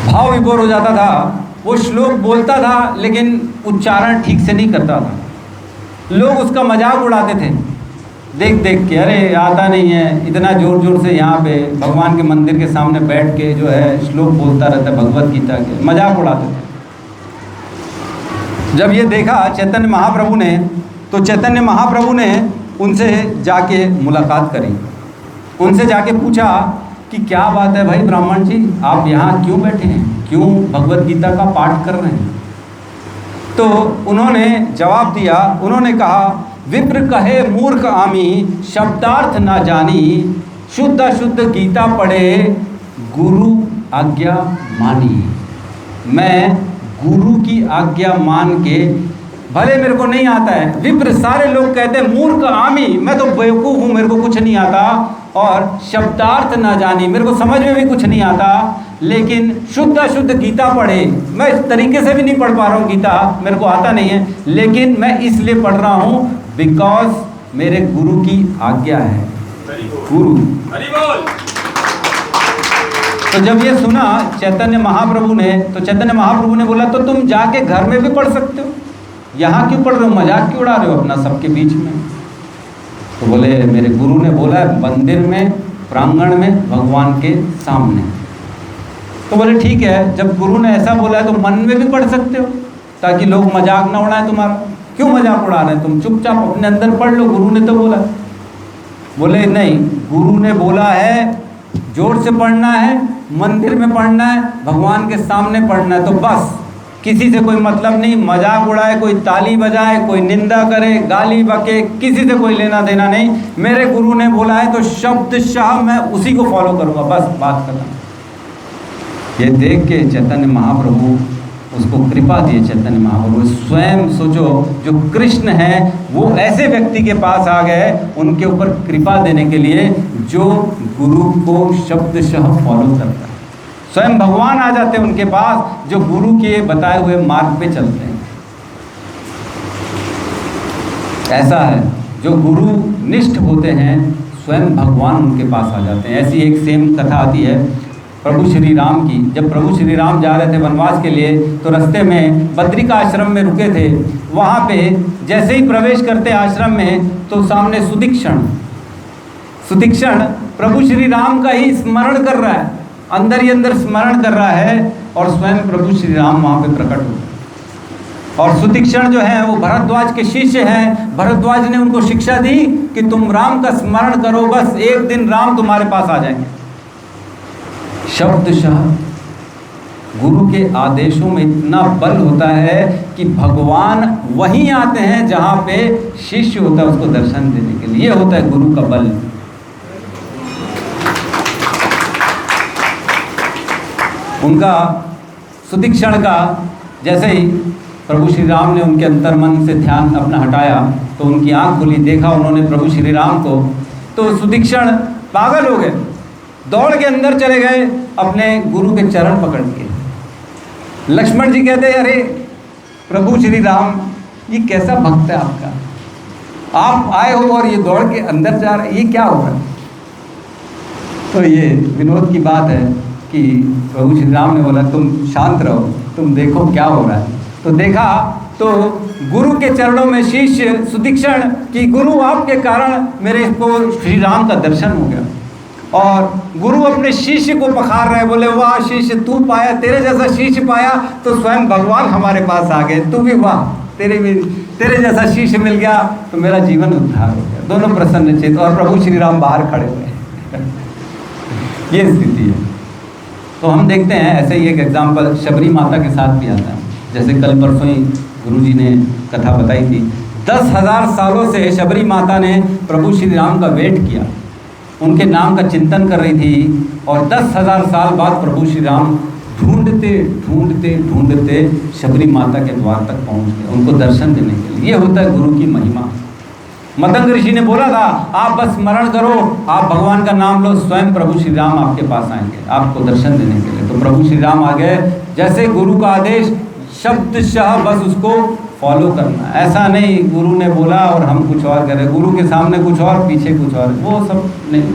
भाव विभोर हो जाता था। वो श्लोक बोलता था लेकिन उच्चारण ठीक से नहीं करता था। लोग उसका मजाक उड़ाते थे देख देख के, अरे आता नहीं है, इतना जोर जोर से यहाँ पे भगवान के मंदिर के सामने बैठ के जो है श्लोक बोलता रहता है भगवत गीता के, मजाक उड़ाते थे। जब ये देखा चैतन्य महाप्रभु ने, तो चैतन्य महाप्रभु ने उनसे जाके मुलाकात करी, उनसे जाके पूछा कि क्या बात है भाई ब्राह्मण जी, आप यहाँ क्यों बैठे हैं, क्यों भगवत गीता का पाठ कर रहे हैं। तो उन्होंने जवाब दिया, उन्होंने कहा, विप्र कहे मूर्ख आमी, शब्दार्थ ना जानी, शुद्ध अशुद्ध गीता पढ़े, गुरु आज्ञा मानी। मैं गुरु की आज्ञा मान के, भले मेरे को नहीं आता है, विप्र सारे लोग कहते हैं मूर्ख आमी, मैं तो बेवकूफ़ हूँ, मेरे को कुछ नहीं आता, और शब्दार्थ ना जानी, मेरे को समझ में भी कुछ नहीं आता, लेकिन शुद्ध अशुद्ध गीता पढ़े, मैं इस तरीके से भी नहीं पढ़ पा रहा हूँ गीता, मेरे को आता नहीं है, लेकिन मैं इसलिए पढ़ रहा हूँ बिकॉज मेरे गुरु की आज्ञा है। गुरु तो जब ये सुना चैतन्य महाप्रभु ने, तो चैतन्य महाप्रभु ने बोला, तो तुम जाके घर में भी पढ़ सकते हो, यहाँ क्यों पढ़ रहे हो, मजाक क्यों उड़ा रहे हो अपना सबके बीच में। तो बोले मेरे गुरु ने बोला है मंदिर में, प्रांगण में, भगवान के सामने। तो बोले ठीक है, जब गुरु ने ऐसा बोला है तो मन में भी पढ़ सकते हो, ताकि लोग मजाक ना उड़ाएं तुम्हारा। क्यों मजाक उड़ा रहे हैं, तुम चुपचाप अपने अंदर पढ़ लो, गुरु ने तो बोला। बोले नहीं, गुरु ने बोला है जोर से पढ़ना है, मंदिर में पढ़ना है, भगवान के सामने पढ़ना है, तो बस किसी से कोई मतलब नहीं, मजाक उड़ाए, कोई ताली बजाए, कोई निंदा करे, गाली बके, किसी से कोई लेना देना नहीं। मेरे गुरु ने बोला है तो शब्दशः मैं उसी को फॉलो करूँगा, बस बात खत्म। ये देख के चैतन्य महाप्रभु उसको कृपा दिए। चैतन्य महाप्रभु स्वयं सोचो, जो कृष्ण है वो ऐसे व्यक्ति के पास आ गए उनके ऊपर कृपा देने के लिए जो गुरु को शब्दशः फॉलो करता है। स्वयं भगवान आ जाते हैं उनके पास जो गुरु के बताए हुए मार्ग पे चलते हैं। ऐसा है, जो गुरु निष्ठ होते हैं स्वयं भगवान उनके पास आ जाते हैं। ऐसी एक सेम कथा आती है प्रभु श्री राम की। जब प्रभु श्री राम जा रहे थे वनवास के लिए, तो रास्ते में बद्रिका आश्रम में रुके थे। वहाँ पे जैसे ही प्रवेश करते आश्रम में, तो सामने सुतीक्षण प्रभु श्री राम का ही स्मरण कर रहा है, अंदर ही अंदर स्मरण कर रहा है, और स्वयं प्रभु श्री राम वहाँ पे प्रकट हुए। और सुतीक्षण जो है वो भरद्वाज के शिष्य हैं। भरद्वाज ने उनको शिक्षा दी कि तुम राम का स्मरण करो, बस एक दिन राम तुम्हारे पास आ जाएंगे। शब्दशः गुरु के आदेशों में इतना बल होता है कि भगवान वहीं आते हैं जहाँ पे शिष्य होता है उसको दर्शन देने के लिए। होता है गुरु का बल। उनका सुतीक्षण का जैसे ही प्रभु श्री राम ने उनके अंतर्मन से ध्यान अपना हटाया, तो उनकी आंख खुली, देखा उन्होंने प्रभु श्री राम को, तो सुतीक्षण पागल हो गए, दौड़ के अंदर चले गए अपने गुरु के चरण पकड़ के। लक्ष्मण जी कहते, अरे प्रभु श्री राम, ये कैसा भक्त है आपका, आप आए हो और ये दौड़ के अंदर जा रहे, ये क्या हो रहा है। तो ये विनोद की बात है कि प्रभु श्री राम ने बोला तुम शांत रहो, तुम देखो क्या हो रहा है। तो देखा तो गुरु के चरणों में शिष्य सुतीक्षण कि गुरु आपके कारण मेरे को श्री राम का दर्शन हो गया। और गुरु अपने शिष्य को पखार रहे, बोले वाह शिष्य तू पाया, तेरे जैसा शिष्य पाया तो स्वयं भगवान हमारे पास आ गए, तू भी वाह, तेरे जैसा शिष्य मिल गया तो मेरा जीवन उद्धार हो गया। दोनों प्रसन्न चित्त, और प्रभु श्री राम बाहर खड़े हुए ये स्थिति है। तो हम देखते हैं ऐसे ही एक एग्जाम्पल शबरी माता के साथ भी आता है। जैसे कल परसों ही गुरुजी ने कथा बताई थी, 10,000 सालों से शबरी माता ने प्रभु श्री राम का वेट किया, उनके नाम का चिंतन कर रही थी, और 10,000 साल बाद प्रभु श्री राम ढूंढते ढूंढते ढूंढते शबरी माता के द्वार तक पहुंच गए उनको दर्शन देने के लिए। ये होता है गुरु की महिमा। मतंग ऋषि ने बोला था आप बस स्मरण करो, आप भगवान का नाम लो, स्वयं प्रभु श्री राम आपके पास आएंगे आपको दर्शन देने के लिए। तो प्रभु श्री राम आ गए। जैसे गुरु का आदेश शब्दशः बस उसको फॉलो करना, ऐसा नहीं गुरु ने बोला और हम कुछ और कर रहे, गुरु के सामने कुछ और पीछे कुछ और, वो सब नहीं।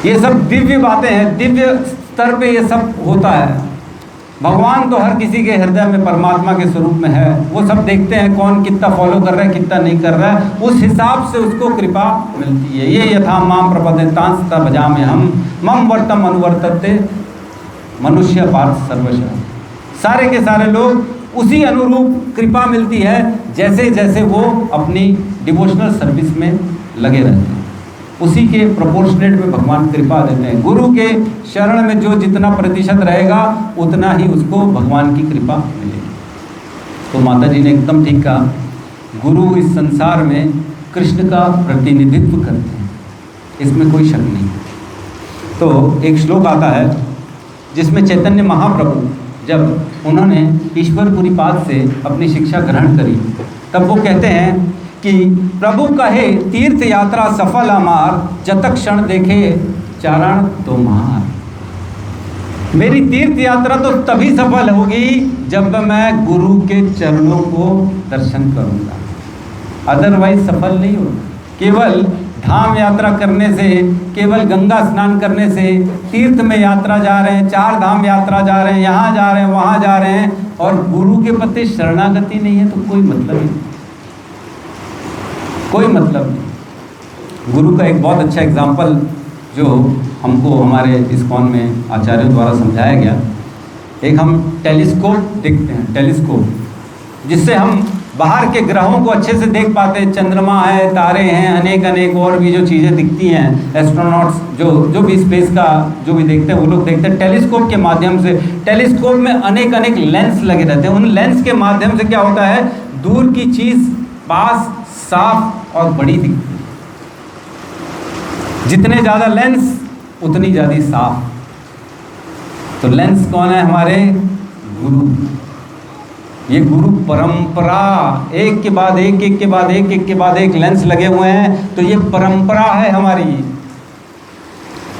ये सब दिव्य बातें हैं, दिव्य स्तर पे ये सब होता है। भगवान तो हर किसी के हृदय में परमात्मा के स्वरूप में है, वो सब देखते हैं कौन कितना फॉलो कर रहा है कितना नहीं कर रहा है, उस हिसाब से उसको कृपा मिलती है। ये यथा माम प्रपद्येतांस तथा भजाम्य हम मम वर्तम अनुवर्तते मनुष्य पार्थ सर्वशः। सारे के सारे लोग उसी अनुरूप कृपा मिलती है जैसे जैसे वो अपनी डिवोशनल सर्विस में लगे रहते हैं, उसी के प्रोपोर्शनेट में भगवान कृपा देते हैं। गुरु के शरण में जो जितना प्रतिशत रहेगा उतना ही उसको भगवान की कृपा मिलेगी। तो माता जी ने एकदम ठीक कहा, गुरु इस संसार में कृष्ण का प्रतिनिधित्व करते हैं, इसमें कोई शक नहीं। तो एक श्लोक आता है जिसमें चैतन्य महाप्रभु जब उन्होंने ईश्वरपुरी पाद से अपनी शिक्षा ग्रहण करी तब वो कहते हैं कि प्रभु कहे तीर्थ यात्रा सफल हमार, जत क्षण देखे चरण तुम्हार। मेरी तीर्थ यात्रा तो तभी सफल होगी जब मैं गुरु के चरणों को दर्शन करूंगा, अदरवाइज सफल नहीं होगा। केवल धाम यात्रा करने से, केवल गंगा स्नान करने से, तीर्थ में यात्रा जा रहे हैं, 4 धाम यात्रा जा रहे हैं, यहाँ जा रहे हैं वहाँ जा रहे हैं और गुरु के प्रति शरणागति नहीं है तो कोई मतलब नहीं, कोई मतलब नहीं। गुरु का एक बहुत अच्छा एग्जाम्पल जो हमको हमारे इस्कॉन में आचार्यों द्वारा समझाया गया, एक हम टेलीस्कोप देखते हैं, टेलीस्कोप जिससे हम बाहर के ग्रहों को अच्छे से देख पाते हैं, चंद्रमा है, तारे हैं, अनेक अनेक और भी जो चीज़ें दिखती हैं, एस्ट्रोनॉट्स जो भी स्पेस का जो भी देखते हैं वो लोग देखते हैं टेलीस्कोप के माध्यम से। टेलीस्कोप में अनेक अनेक लेंस लगे रहते हैं, उन लेंस के माध्यम से क्या होता है, दूर की चीज़ पास साफ और बड़ी दिखती है। जितने ज़्यादा लेंस उतनी ज़्यादा साफ। तो लेंस कौन है, हमारे गुरु। ये गुरु परंपरा, एक के बाद एक, एक के बाद एक, एक के बाद एक लेंस लगे हुए हैं। तो ये परंपरा है हमारी,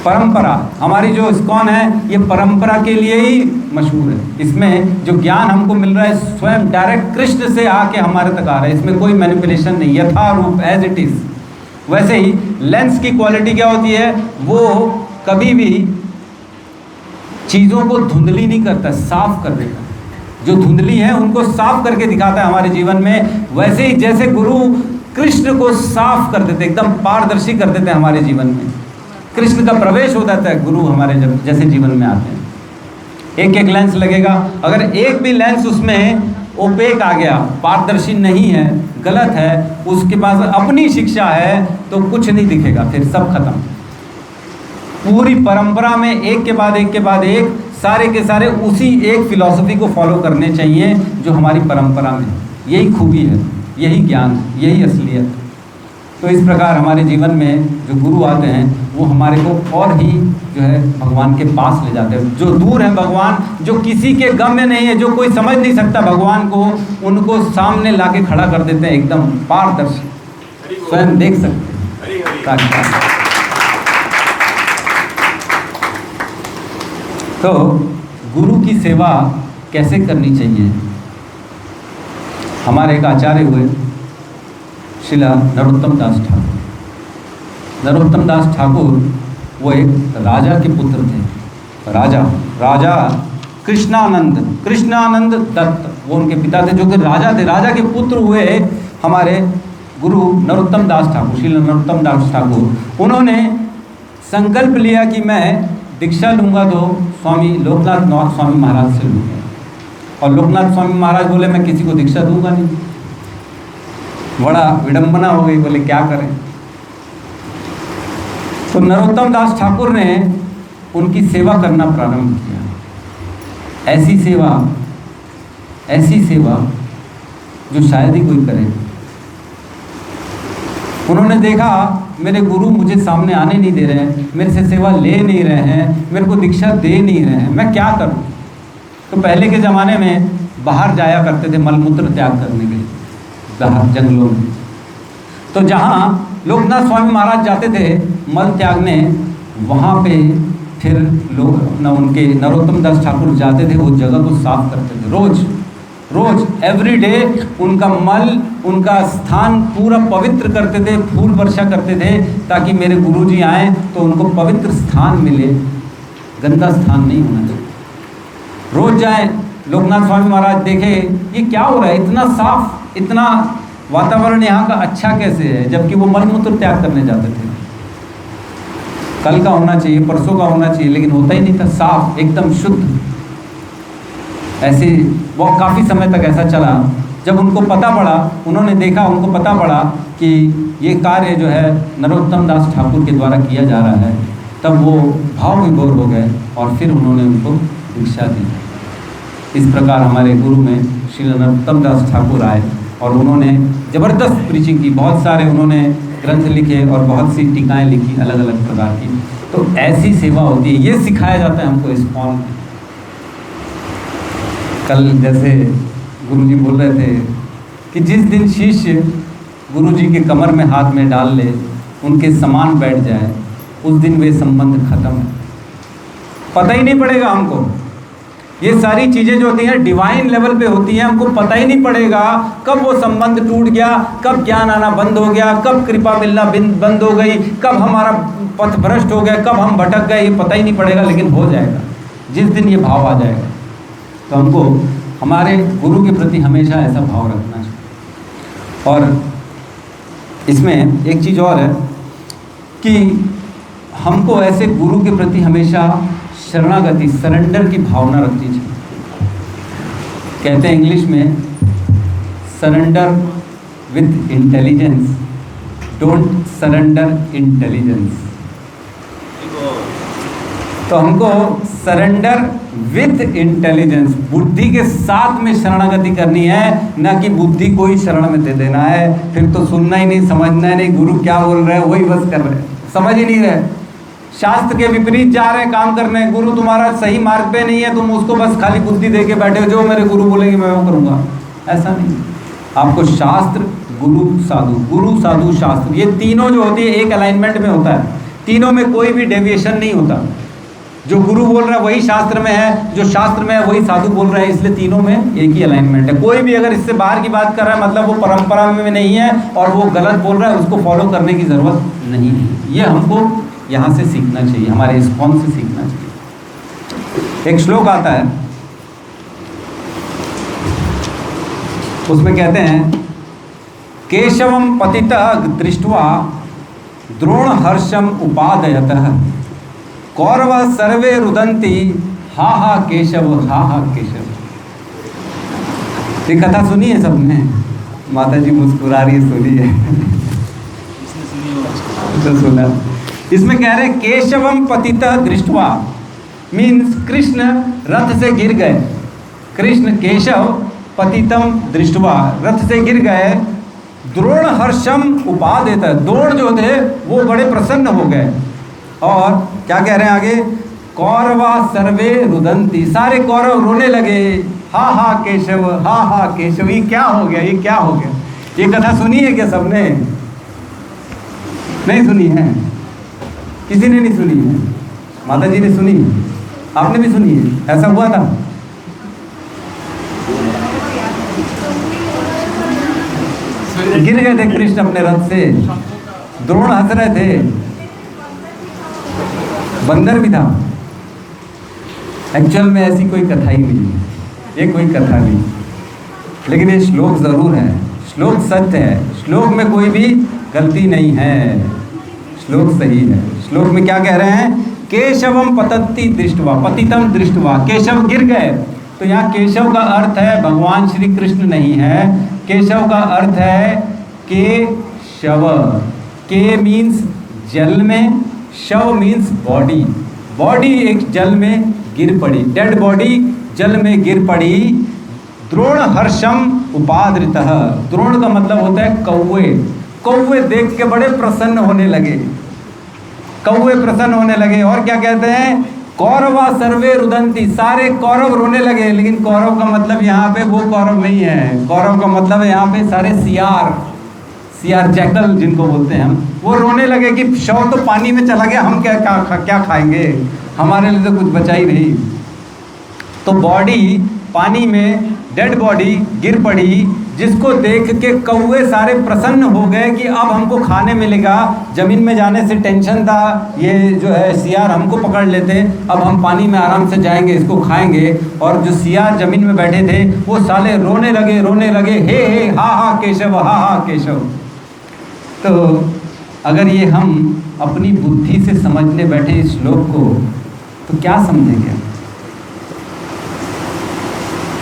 परंपरा हमारी जो इस्कॉन है ये परंपरा के लिए ही मशहूर है। इसमें जो ज्ञान हमको मिल रहा है स्वयं डायरेक्ट कृष्ण से आके हमारे तक आ रहा है, इसमें कोई मैनिपुलेशन नहीं, यथारूप एज इट इज़। वैसे ही लेंस की क्वालिटी क्या होती है, वो कभी भी चीज़ों को धुंधली नहीं करता, साफ कर देता है। जो धुंधली है उनको साफ करके दिखाता है हमारे जीवन में। वैसे ही जैसे गुरु कृष्ण को साफ कर देते, एकदम पारदर्शी कर देते हैं हमारे जीवन में, कृष्ण का प्रवेश हो जाता है गुरु हमारे जब जैसे जीवन में आते हैं। एक एक लेंस लगेगा, अगर एक भी लेंस उसमें ओपेक आ गया, पारदर्शी नहीं है, गलत है, उसके पास अपनी शिक्षा है, तो कुछ नहीं दिखेगा, फिर सब खत्म। पूरी परंपरा में एक के बाद एक के बाद एक सारे के सारे उसी एक फिलॉसफी को फॉलो करने चाहिए जो हमारी परंपरा में। यही खूबी है, यही ज्ञान, यही असलियत। तो इस प्रकार हमारे जीवन में जो गुरु आते हैं वो हमारे को और ही जो है भगवान के पास ले जाते हैं। जो दूर है भगवान, जो किसी के गम में नहीं है, जो कोई समझ नहीं सकता भगवान को, उनको सामने लाके खड़ा कर देते हैं, एकदम पारदर्शी, स्वयं देख सकते हैं। तो गुरु की सेवा कैसे करनी चाहिए। हमारे एक आचार्य हुए श्रीला नरोत्तम दास ठाकुर। नरोत्तम दास ठाकुर वो एक राजा के पुत्र थे। राजा कृष्णानंद दत्त वो उनके पिता थे, जो कि राजा थे। राजा के पुत्र हुए हमारे गुरु नरोत्तम दास ठाकुर, श्रीला नरोत्तम दास ठाकुर। उन्होंने संकल्प लिया कि मैं दीक्षा लूँगा तो स्वामी लोकनाथ स्वामी महाराज से लूँगा। और लोकनाथ स्वामी महाराज बोले मैं किसी को दीक्षा दूंगा नहीं। बड़ा विडंबना हो गई, बोले क्या करें। तो नरोत्तम दास ठाकुर ने उनकी सेवा करना प्रारंभ किया। ऐसी सेवा जो शायद ही कोई करे। उन्होंने देखा मेरे गुरु मुझे सामने आने नहीं दे रहे हैं, मेरे से सेवा ले नहीं रहे हैं, मेरे को दीक्षा दे नहीं रहे हैं, मैं क्या करूं। तो पहले के ज़माने में बाहर जाया करते थे मलमूत्र त्याग करने के लिए, बाहर जंगलों में। तो जहाँ लोकनाथ स्वामी महाराज जाते थे मल त्यागने, वहाँ पे फिर लोग न उनके नरोत्तम दास ठाकुर जाते थे, वो जगह को साफ करते थे रोज रोज एवरी डे। उनका मल, उनका स्थान पूरा पवित्र करते थे, फूल वर्षा करते थे, ताकि मेरे गुरुजी आए तो उनको पवित्र स्थान मिले, गंदा स्थान नहीं होना चाहिए। रोज जाए लोकनाथ स्वामी महाराज देखे ये क्या हो रहा है, इतना साफ, इतना वातावरण यहाँ का अच्छा कैसे है, जबकि वो मलमूत्र त्याग करने जाते थे। कल का होना चाहिए, परसों का होना चाहिए, लेकिन होता ही नहीं था, साफ एकदम शुद्ध। ऐसे वो काफ़ी समय तक ऐसा चला। जब उनको पता पड़ा, उन्होंने देखा, उनको पता पड़ा कि ये कार्य जो है नरोत्तम दास ठाकुर के द्वारा किया जा रहा है, तब वो भाव विभोर हो गए और फिर उन्होंने उनको दीक्षा दी। इस प्रकार हमारे गुरु में श्री नरोत्तम दास ठाकुर आए और उन्होंने ज़बरदस्त प्रीचिंग की, बहुत सारे उन्होंने ग्रंथ लिखे और बहुत सी टीकाएँ लिखी अलग अलग प्रकार की। तो ऐसी सेवा होती है, ये सिखाया जाता है हमको इस्कॉन में। कल जैसे गुरुजी बोल रहे थे कि जिस दिन शिष्य गुरुजी के कमर में हाथ में डाल ले, उनके समान बैठ जाए, उस दिन वे संबंध खत्म है, पता ही नहीं पड़ेगा हमको। ये सारी चीज़ें जो होती हैं डिवाइन लेवल पे होती हैं, हमको पता ही नहीं पड़ेगा कब वो संबंध टूट गया, कब ज्ञान आना बंद हो गया, कब कृपा मिलना बंद हो गई, कब हमारा पथ भ्रष्ट हो गया, कब हम भटक गए, ये पता ही नहीं पड़ेगा, लेकिन हो जाएगा जिस दिन ये भाव आ जाएगा। तो हमको हमारे गुरु के प्रति हमेशा ऐसा भाव रखना चाहिए। और इसमें एक चीज़ और है कि हमको ऐसे गुरु के प्रति हमेशा शरणागति, सरेंडर की भावना रखनी चाहिए। कहते हैं इंग्लिश में surrender with intelligence, don't surrender intelligence. तो हमको सरेंडर विथ इंटेलिजेंस, बुद्धि के साथ में शरणागति करनी है, ना कि बुद्धि को ही शरण में दे देना है। फिर तो सुनना ही नहीं, समझना ही नहीं, गुरु क्या बोल रहे हैं वही बस कर रहे हैं, समझ ही नहीं रहे, शास्त्र के विपरीत जा रहे हैं काम करने। गुरु तुम्हारा सही मार्ग पे नहीं है, तुम उसको बस खाली बुद्धि दे के बैठे हो, जो मेरे गुरु बोलेंगे मैं वो करूँगा, ऐसा नहीं। आपको शास्त्र, गुरु साधु शास्त्र, ये तीनों जो होती है एक अलाइनमेंट में होता है, तीनों में कोई भी डेविएशन नहीं होता। जो गुरु बोल रहा है वही शास्त्र में है, जो शास्त्र में है वही साधु बोल रहा है, इसलिए तीनों में एक ही अलाइनमेंट है। कोई भी अगर इससे बाहर की बात कर रहा है मतलब वो परंपरा में नहीं है और वो गलत बोल रहा है, उसको फॉलो करने की ज़रूरत नहीं है। ये हमको यहाँ से सीखना चाहिए, हमारे इस्कॉन से सीखना चाहिए। एक श्लोक आता है, उसमें कहते हैं केशवम पतितः दृष्ट्वा द्रोण हर्षम उपादयतः कौरव सर्वे रुदंती हा हा केशव, हा हा केशव। ये कथा सुनी है सबने? माता जी मुस्कुरा रही है, सुनी है तो सुना। इसमें कह रहे केशवम पतितः दृष्ट्वा, मीन्स कृष्ण रथ से गिर गए। कृष्ण केशव पतितम दृष्ट्वा, रथ से गिर गए। द्रोण हर्षम उपादेत, द्रोण जो थे वो बड़े प्रसन्न हो गए। और क्या कह रहे हैं आगे, कौरवा सर्वे रुदंती, सारे कौरव रोने लगे, हा हा केशव, हा हा केशव। ये क्या हो गया, ये क्या हो गया? ये कथा सुनी है क्या सबने? नहीं सुनी है? किसी ने नहीं सुनी है? माता जी ने सुनी, आपने भी सुनी है? ऐसा हुआ था? गिर गए थे कृष्ण अपने रथ से, द्रोण हंस रहे थे, बंदर भी था। एक्चुअल में ऐसी कोई कथा ही नहीं है, ये कोई कथा नहीं, लेकिन ये श्लोक ज़रूर है, श्लोक सत्य है, श्लोक में कोई भी गलती नहीं है, श्लोक सही है। श्लोक में क्या कह रहे हैं, केशवम पतति दृष्टवा, पतितम दृष्टवा, केशव गिर गए। तो यहाँ केशव का अर्थ है भगवान श्री कृष्ण नहीं है, केशव का अर्थ है केशव। के मीन्स जल में, शव मीन्स बॉडी, बॉडी एक जल में गिर पड़ी, डेड बॉडी जल में गिर पड़ी। द्रोण हर्षम उपादृतः, द्रोण का मतलब होता है कौवे, कौवे देख के बड़े प्रसन्न होने लगे, कौवे प्रसन्न होने लगे। और क्या कहते हैं, कौरवा सर्वे रुदंती, सारे कौरव रोने लगे। लेकिन कौरव का मतलब यहाँ पे वो कौरव नहीं है, कौरव का मतलब है यहाँ पे सारे सियार, सीआर जैकल जिनको बोलते हैं हम, वो रोने लगे कि शव तो पानी में चला गया, हम क्या खाएंगे, हमारे लिए तो कुछ बचा ही नहीं। तो बॉडी पानी में, डेड बॉडी गिर पड़ी, जिसको देख के कौवे सारे प्रसन्न हो गए कि अब हमको खाने मिलेगा। ज़मीन में जाने से टेंशन था, ये जो है सियार हमको पकड़ लेते, अब हम पानी में आराम से जाएंगे, इसको खाएंगे। और जो सियार ज़मीन में बैठे थे वो साले रोने लगे, हे हा केशव, हा केशव। तो अगर ये हम अपनी बुद्धि से समझने बैठे इस श्लोक को, तो क्या समझेंगे?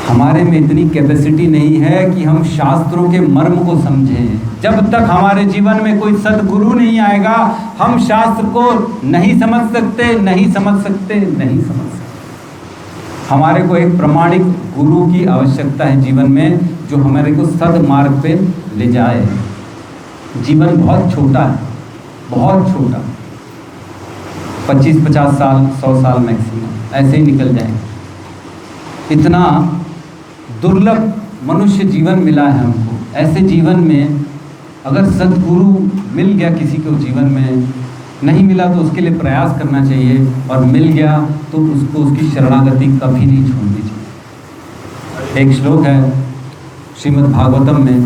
हमारे में इतनी कैपेसिटी नहीं है कि हम शास्त्रों के मर्म को समझें। जब तक हमारे जीवन में कोई सद्गुरु नहीं आएगा, हम शास्त्र को नहीं समझ सकते। हमारे को एक प्रामाणिक गुरु की आवश्यकता है जीवन में, जो हमारे को सद्मार्ग पे ले जाए। जीवन बहुत छोटा है, बहुत छोटा, 25-50 साल, 100 साल मैक्सिमम, ऐसे ही निकल जाएंगे। इतना दुर्लभ मनुष्य जीवन मिला है हमको। ऐसे जीवन में अगर सद्गुरु मिल गया किसी को, जीवन में नहीं मिला तो उसके लिए प्रयास करना चाहिए, और मिल गया तो उसको उसकी शरणागति कभी नहीं छोड़नी चाहिए। एक श्लोक है श्रीमद् भागवतम में,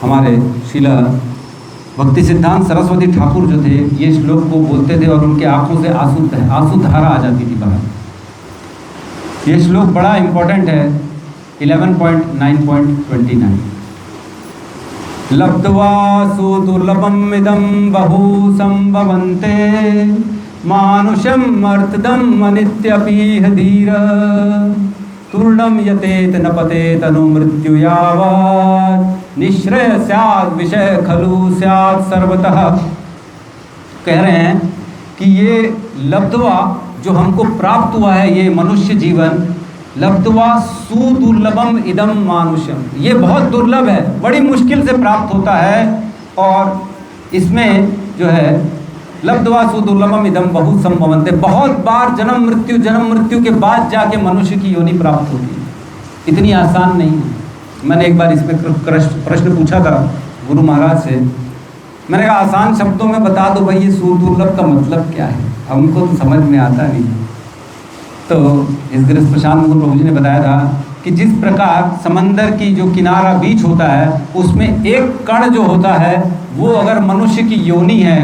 हमारे श्रीला भक्ति सिद्धांत सरस्वती ठाकुर जो थे, ये श्लोक को बोलते थे और उनके आंखों से आंसू धारा आ जाती थी बाहर। ये श्लोक बड़ा इम्पोर्टेंट है, 11.9.29। लब्ध्वा सुदुर्लभम इदं बहु संभवन्ते मानुषम अर्थदम अनित्यपीह धीर तूर्णम यतेत न पतेत अनुमृत्यु यावत् निश्रय स्यात् विषय खलु स्यात् सर्वतः। कह रहे हैं कि ये लब्ध्वा, जो हमको प्राप्त हुआ है ये मनुष्य जीवन, लब्ध्वा सुदुर्लभम इदम मानुषम, ये बहुत दुर्लभ है, बड़ी मुश्किल से प्राप्त होता है। और इसमें जो है लब्ध्वा सुदुर्लभम इदम बहु संभवन्ते, बहुत बार जन्म मृत्यु के बाद जाके मनुष्य की योनि प्राप्त होती है, इतनी आसान नहीं है। मैंने एक बार इसमें प्रश्न पूछा था गुरु महाराज से, मैंने कहा आसान शब्दों में बता दो भाई, ये सुदुर्लभ का मतलब क्या है, हमको तो समझ में आता नहीं। तो इस गृहस्थ प्रशांत मुकुंद प्रभु जी ने बताया था कि जिस प्रकार समंदर की जो किनारा बीच होता है, उसमें एक कण जो होता है, वो अगर मनुष्य की योनि है,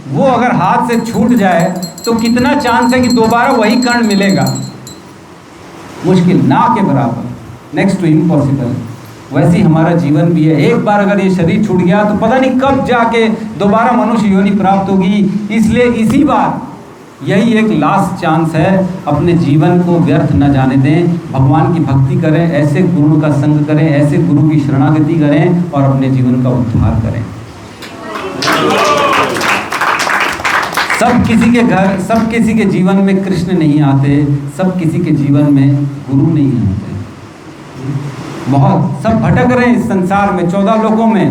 वो अगर हाथ से छूट जाए तो कितना चांस है कि दोबारा वही कण मिलेगा? मुश्किल, ना के बराबर, नेक्स्ट टू इम्पॉसिबल। वैसे ही हमारा जीवन भी है, एक बार अगर ये शरीर छूट गया तो पता नहीं कब जाके दोबारा मनुष्य योनि प्राप्त होगी। इसलिए इसी बार यही एक लास्ट चांस है, अपने जीवन को व्यर्थ न जाने दें, भगवान की भक्ति करें, ऐसे गुरु का संग करें, ऐसे गुरु की शरणागति करें और अपने जीवन का उद्धार करें। सब किसी के घर, सब किसी के जीवन में कृष्ण नहीं आते, सब किसी के जीवन में गुरु नहीं आते। बहुत सब भटक रहे हैं इस संसार में, 14 लोकों में,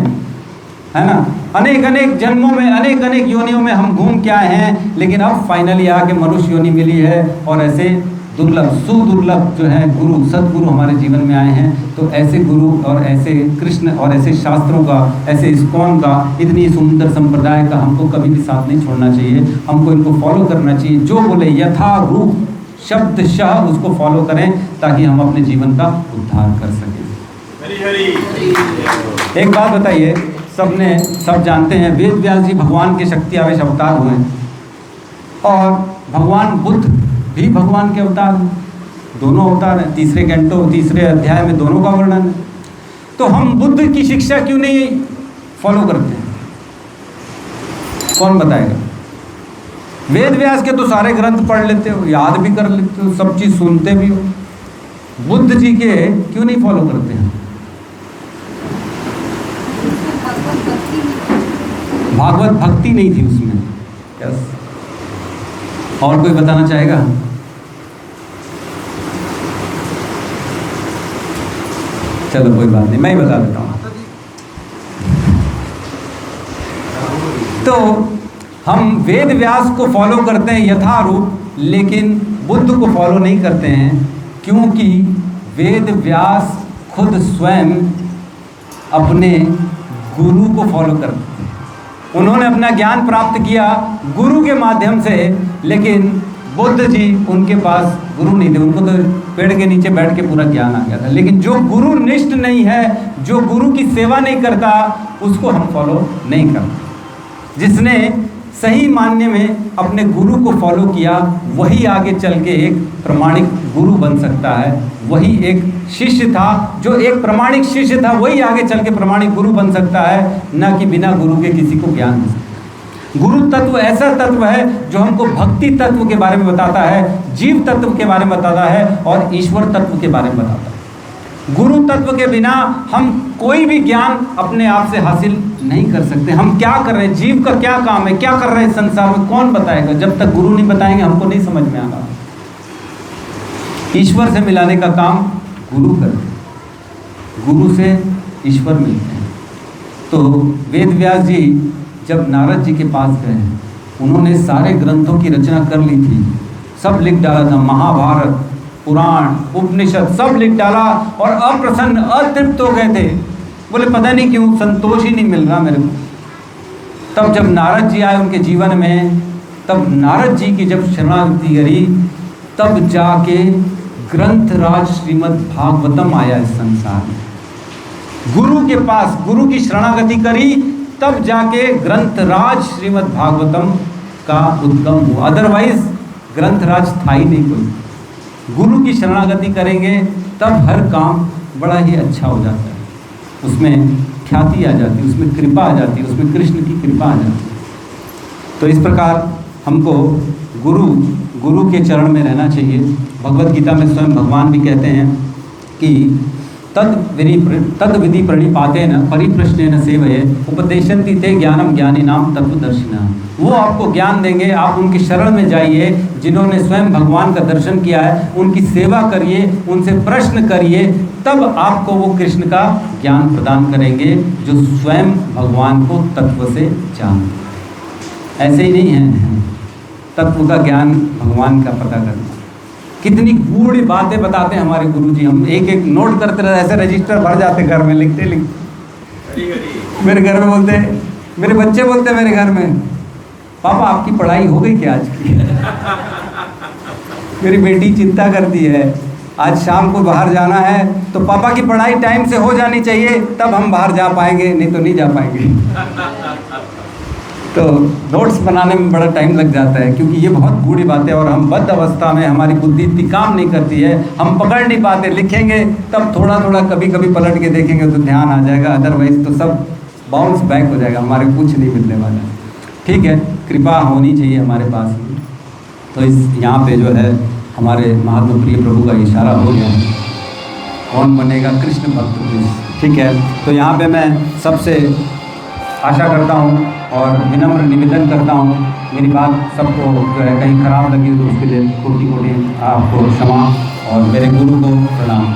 है ना, अनेक जन्मों में, अनेक योनियों में हम घूम के आए हैं, लेकिन अब फाइनली आके मनुष्य योनि मिली है। और ऐसे दुर्लभ सुदुर्लभ जो है गुरु, सदगुरु हमारे जीवन में आए हैं। तो ऐसे गुरु और ऐसे कृष्ण और ऐसे शास्त्रों का, ऐसे इस्कॉन का, इतनी सुंदर संप्रदाय का हमको कभी भी साथ नहीं छोड़ना चाहिए। हमको इनको फॉलो करना चाहिए, जो बोले यथा रूप शब्दशः उसको फॉलो करें, ताकि हम अपने जीवन का उद्धार कर सकें। एक बात बताइए, सब जानते हैं वेद व्यास जी भगवान के शक्ति आवेश अवतार हुए हैं, और भगवान बुद्ध भी भगवान के अवतार हैं, दोनों अवतार हैं। तीसरे अध्याय में दोनों का वर्णन है। तो हम बुद्ध की शिक्षा क्यों नहीं फॉलो करते हैं? कौन बताएगा? वेद व्यास के तो सारे ग्रंथ पढ़ लेते हो, याद भी कर लेते हो, सब चीज़ सुनते भी हो, बुद्ध जी के क्यों नहीं फॉलो करते हैं? भागवत भक्ति नहीं थी उसमें। यस, और कोई बताना चाहेगा? चलो कोई बात नहीं, मैं ही बता देता हूँ। तो हम वेद व्यास को फॉलो करते हैं यथारूप, लेकिन बुद्ध को फॉलो नहीं करते हैं, क्योंकि वेद व्यास खुद स्वयं अपने गुरु को फॉलो करते थे। उन्होंने अपना ज्ञान प्राप्त किया गुरु के माध्यम से, लेकिन बुद्ध जी उनके पास गुरु नहीं थे, उनको तो पेड़ के नीचे बैठ के पूरा ज्ञान आ गया था। लेकिन जो गुरु निष्ठ नहीं है, जो गुरु की सेवा नहीं करता, उसको हम फॉलो नहीं करते। जिसने सही मायने में अपने गुरु को फॉलो किया, वही आगे चल के एक प्रमाणिक गुरु बन सकता है। वही एक शिष्य था, जो एक प्रमाणिक शिष्य था, वही आगे चल के प्रमाणिक गुरु बन सकता है, ना कि बिना गुरु के किसी को ज्ञान दे सकता है। गुरु तत्व ऐसा तत्व है जो हमको भक्ति तत्व के बारे में बताता है, जीव तत्व के बारे में बताता है और ईश्वर तत्व के बारे में बताता है। गुरु तत्व के बिना हम कोई भी ज्ञान अपने आप से हासिल नहीं कर सकते। हम क्या कर रहे हैं, जीव का क्या काम है, क्या कर रहे हैं संसार में, कौन बताएगा? जब तक गुरु नहीं बताएंगे हमको नहीं समझ में आएगा। ईश्वर से मिलाने का काम गुरु करते हैं, गुरु से ईश्वर मिलते हैं। तो वेद व्यास जी जब नारद जी के पास गए, उन्होंने सारे ग्रंथों की रचना कर ली थी, सब लिख डाला था, महाभारत, पुराण, उपनिषद सब लिख डाला, और अप्रसन्न, अतृप्त हो गए थे। बोले पता नहीं क्यों संतोष ही नहीं मिल रहा मेरे को। तब जब नारद जी आए उनके जीवन में, तब नारद जी की जब शरणागति करी, तब जाके ग्रंथराज श्रीमद् भागवतम आया इस संसार में। गुरु के पास गुरु की शरणागति करी, तब जाके ग्रंथराज श्रीमद् भागवतम का उद्गम हुआ। अदरवाइज ग्रंथराज था ही नहीं कोई। गुरु की शरणागति करेंगे तब हर काम बड़ा ही अच्छा हो जाता है, उसमें ख्याति आ जाती है, उसमें कृपा आ जाती है, उसमें कृष्ण की कृपा आ जाती है। तो इस प्रकार हमको गुरु के चरण में रहना चाहिए। भगवत गीता में स्वयं भगवान भी कहते हैं कि तद विधि प्रणिपातेन परिप्रश्नेन सेवये उपदेशन्ति ते ज्ञानम ज्ञानिनाम तत्वदर्शिनाः। वो आपको ज्ञान देंगे, आप उनकी शरण में जाइए, जिन्होंने स्वयं भगवान का दर्शन किया है, उनकी सेवा करिए, उनसे प्रश्न करिए, तब आपको वो कृष्ण का ज्ञान प्रदान करेंगे, जो स्वयं भगवान को तत्व से जानते। ऐसे ही नहीं है तत्व का ज्ञान, भगवान का पता करना। कितनी गूढ़ बातें बताते हैं हमारे गुरुजी। हम एक एक नोट करते रहते, ऐसे रजिस्टर भर जाते घर में, लिखते मेरे घर में बोलते, मेरे बच्चे बोलते मेरे घर में, पापा आपकी पढ़ाई हो गई क्या आज की? मेरी बेटी चिंता करती है, आज शाम को बाहर जाना है तो पापा की पढ़ाई टाइम से हो जानी चाहिए, तब हम बाहर जा पाएंगे, नहीं तो नहीं जा पाएंगे। तो नोट्स बनाने में बड़ा टाइम लग जाता है, क्योंकि ये बहुत गूढ़ी बातें, और हम बद्ध अवस्था में, हमारी बुद्धि इतनी काम नहीं करती है, हम पकड़ नहीं पाते। लिखेंगे तब थोड़ा थोड़ा कभी कभी पलट के देखेंगे तो ध्यान आ जाएगा, अदरवाइज तो सब बाउंस बैक हो जाएगा, हमारे कुछ नहीं मिलने वाला। ठीक है, कृपा होनी चाहिए हमारे पास। तो इस यहाँ पे जो है हमारे महात्मा प्रिय प्रभु का इशारा हो गया है, कौन बनेगा कृष्ण भक्त। ठीक है, तो यहाँ पे मैं सबसे आशा करता हूँ और विनम्र निवेदन करता हूँ, मेरी बात सबको जो है कहीं खराब लगी तो उसके लिए कोटि कोटि आपको क्षमा, और मेरे गुरु को प्रणाम।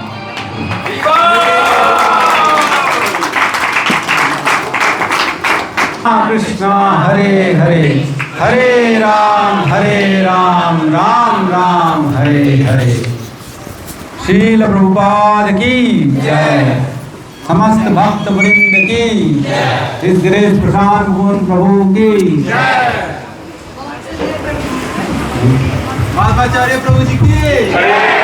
कृष्णा हरे हरे, हरे राम राम राम हरे हरे। श्रील प्रभुपाद की जय, समस्त भक्त वृंद की, इस ग्रेस प्रशांत पूर्ण प्रभु की, माधवाचार्य प्रभु जी की।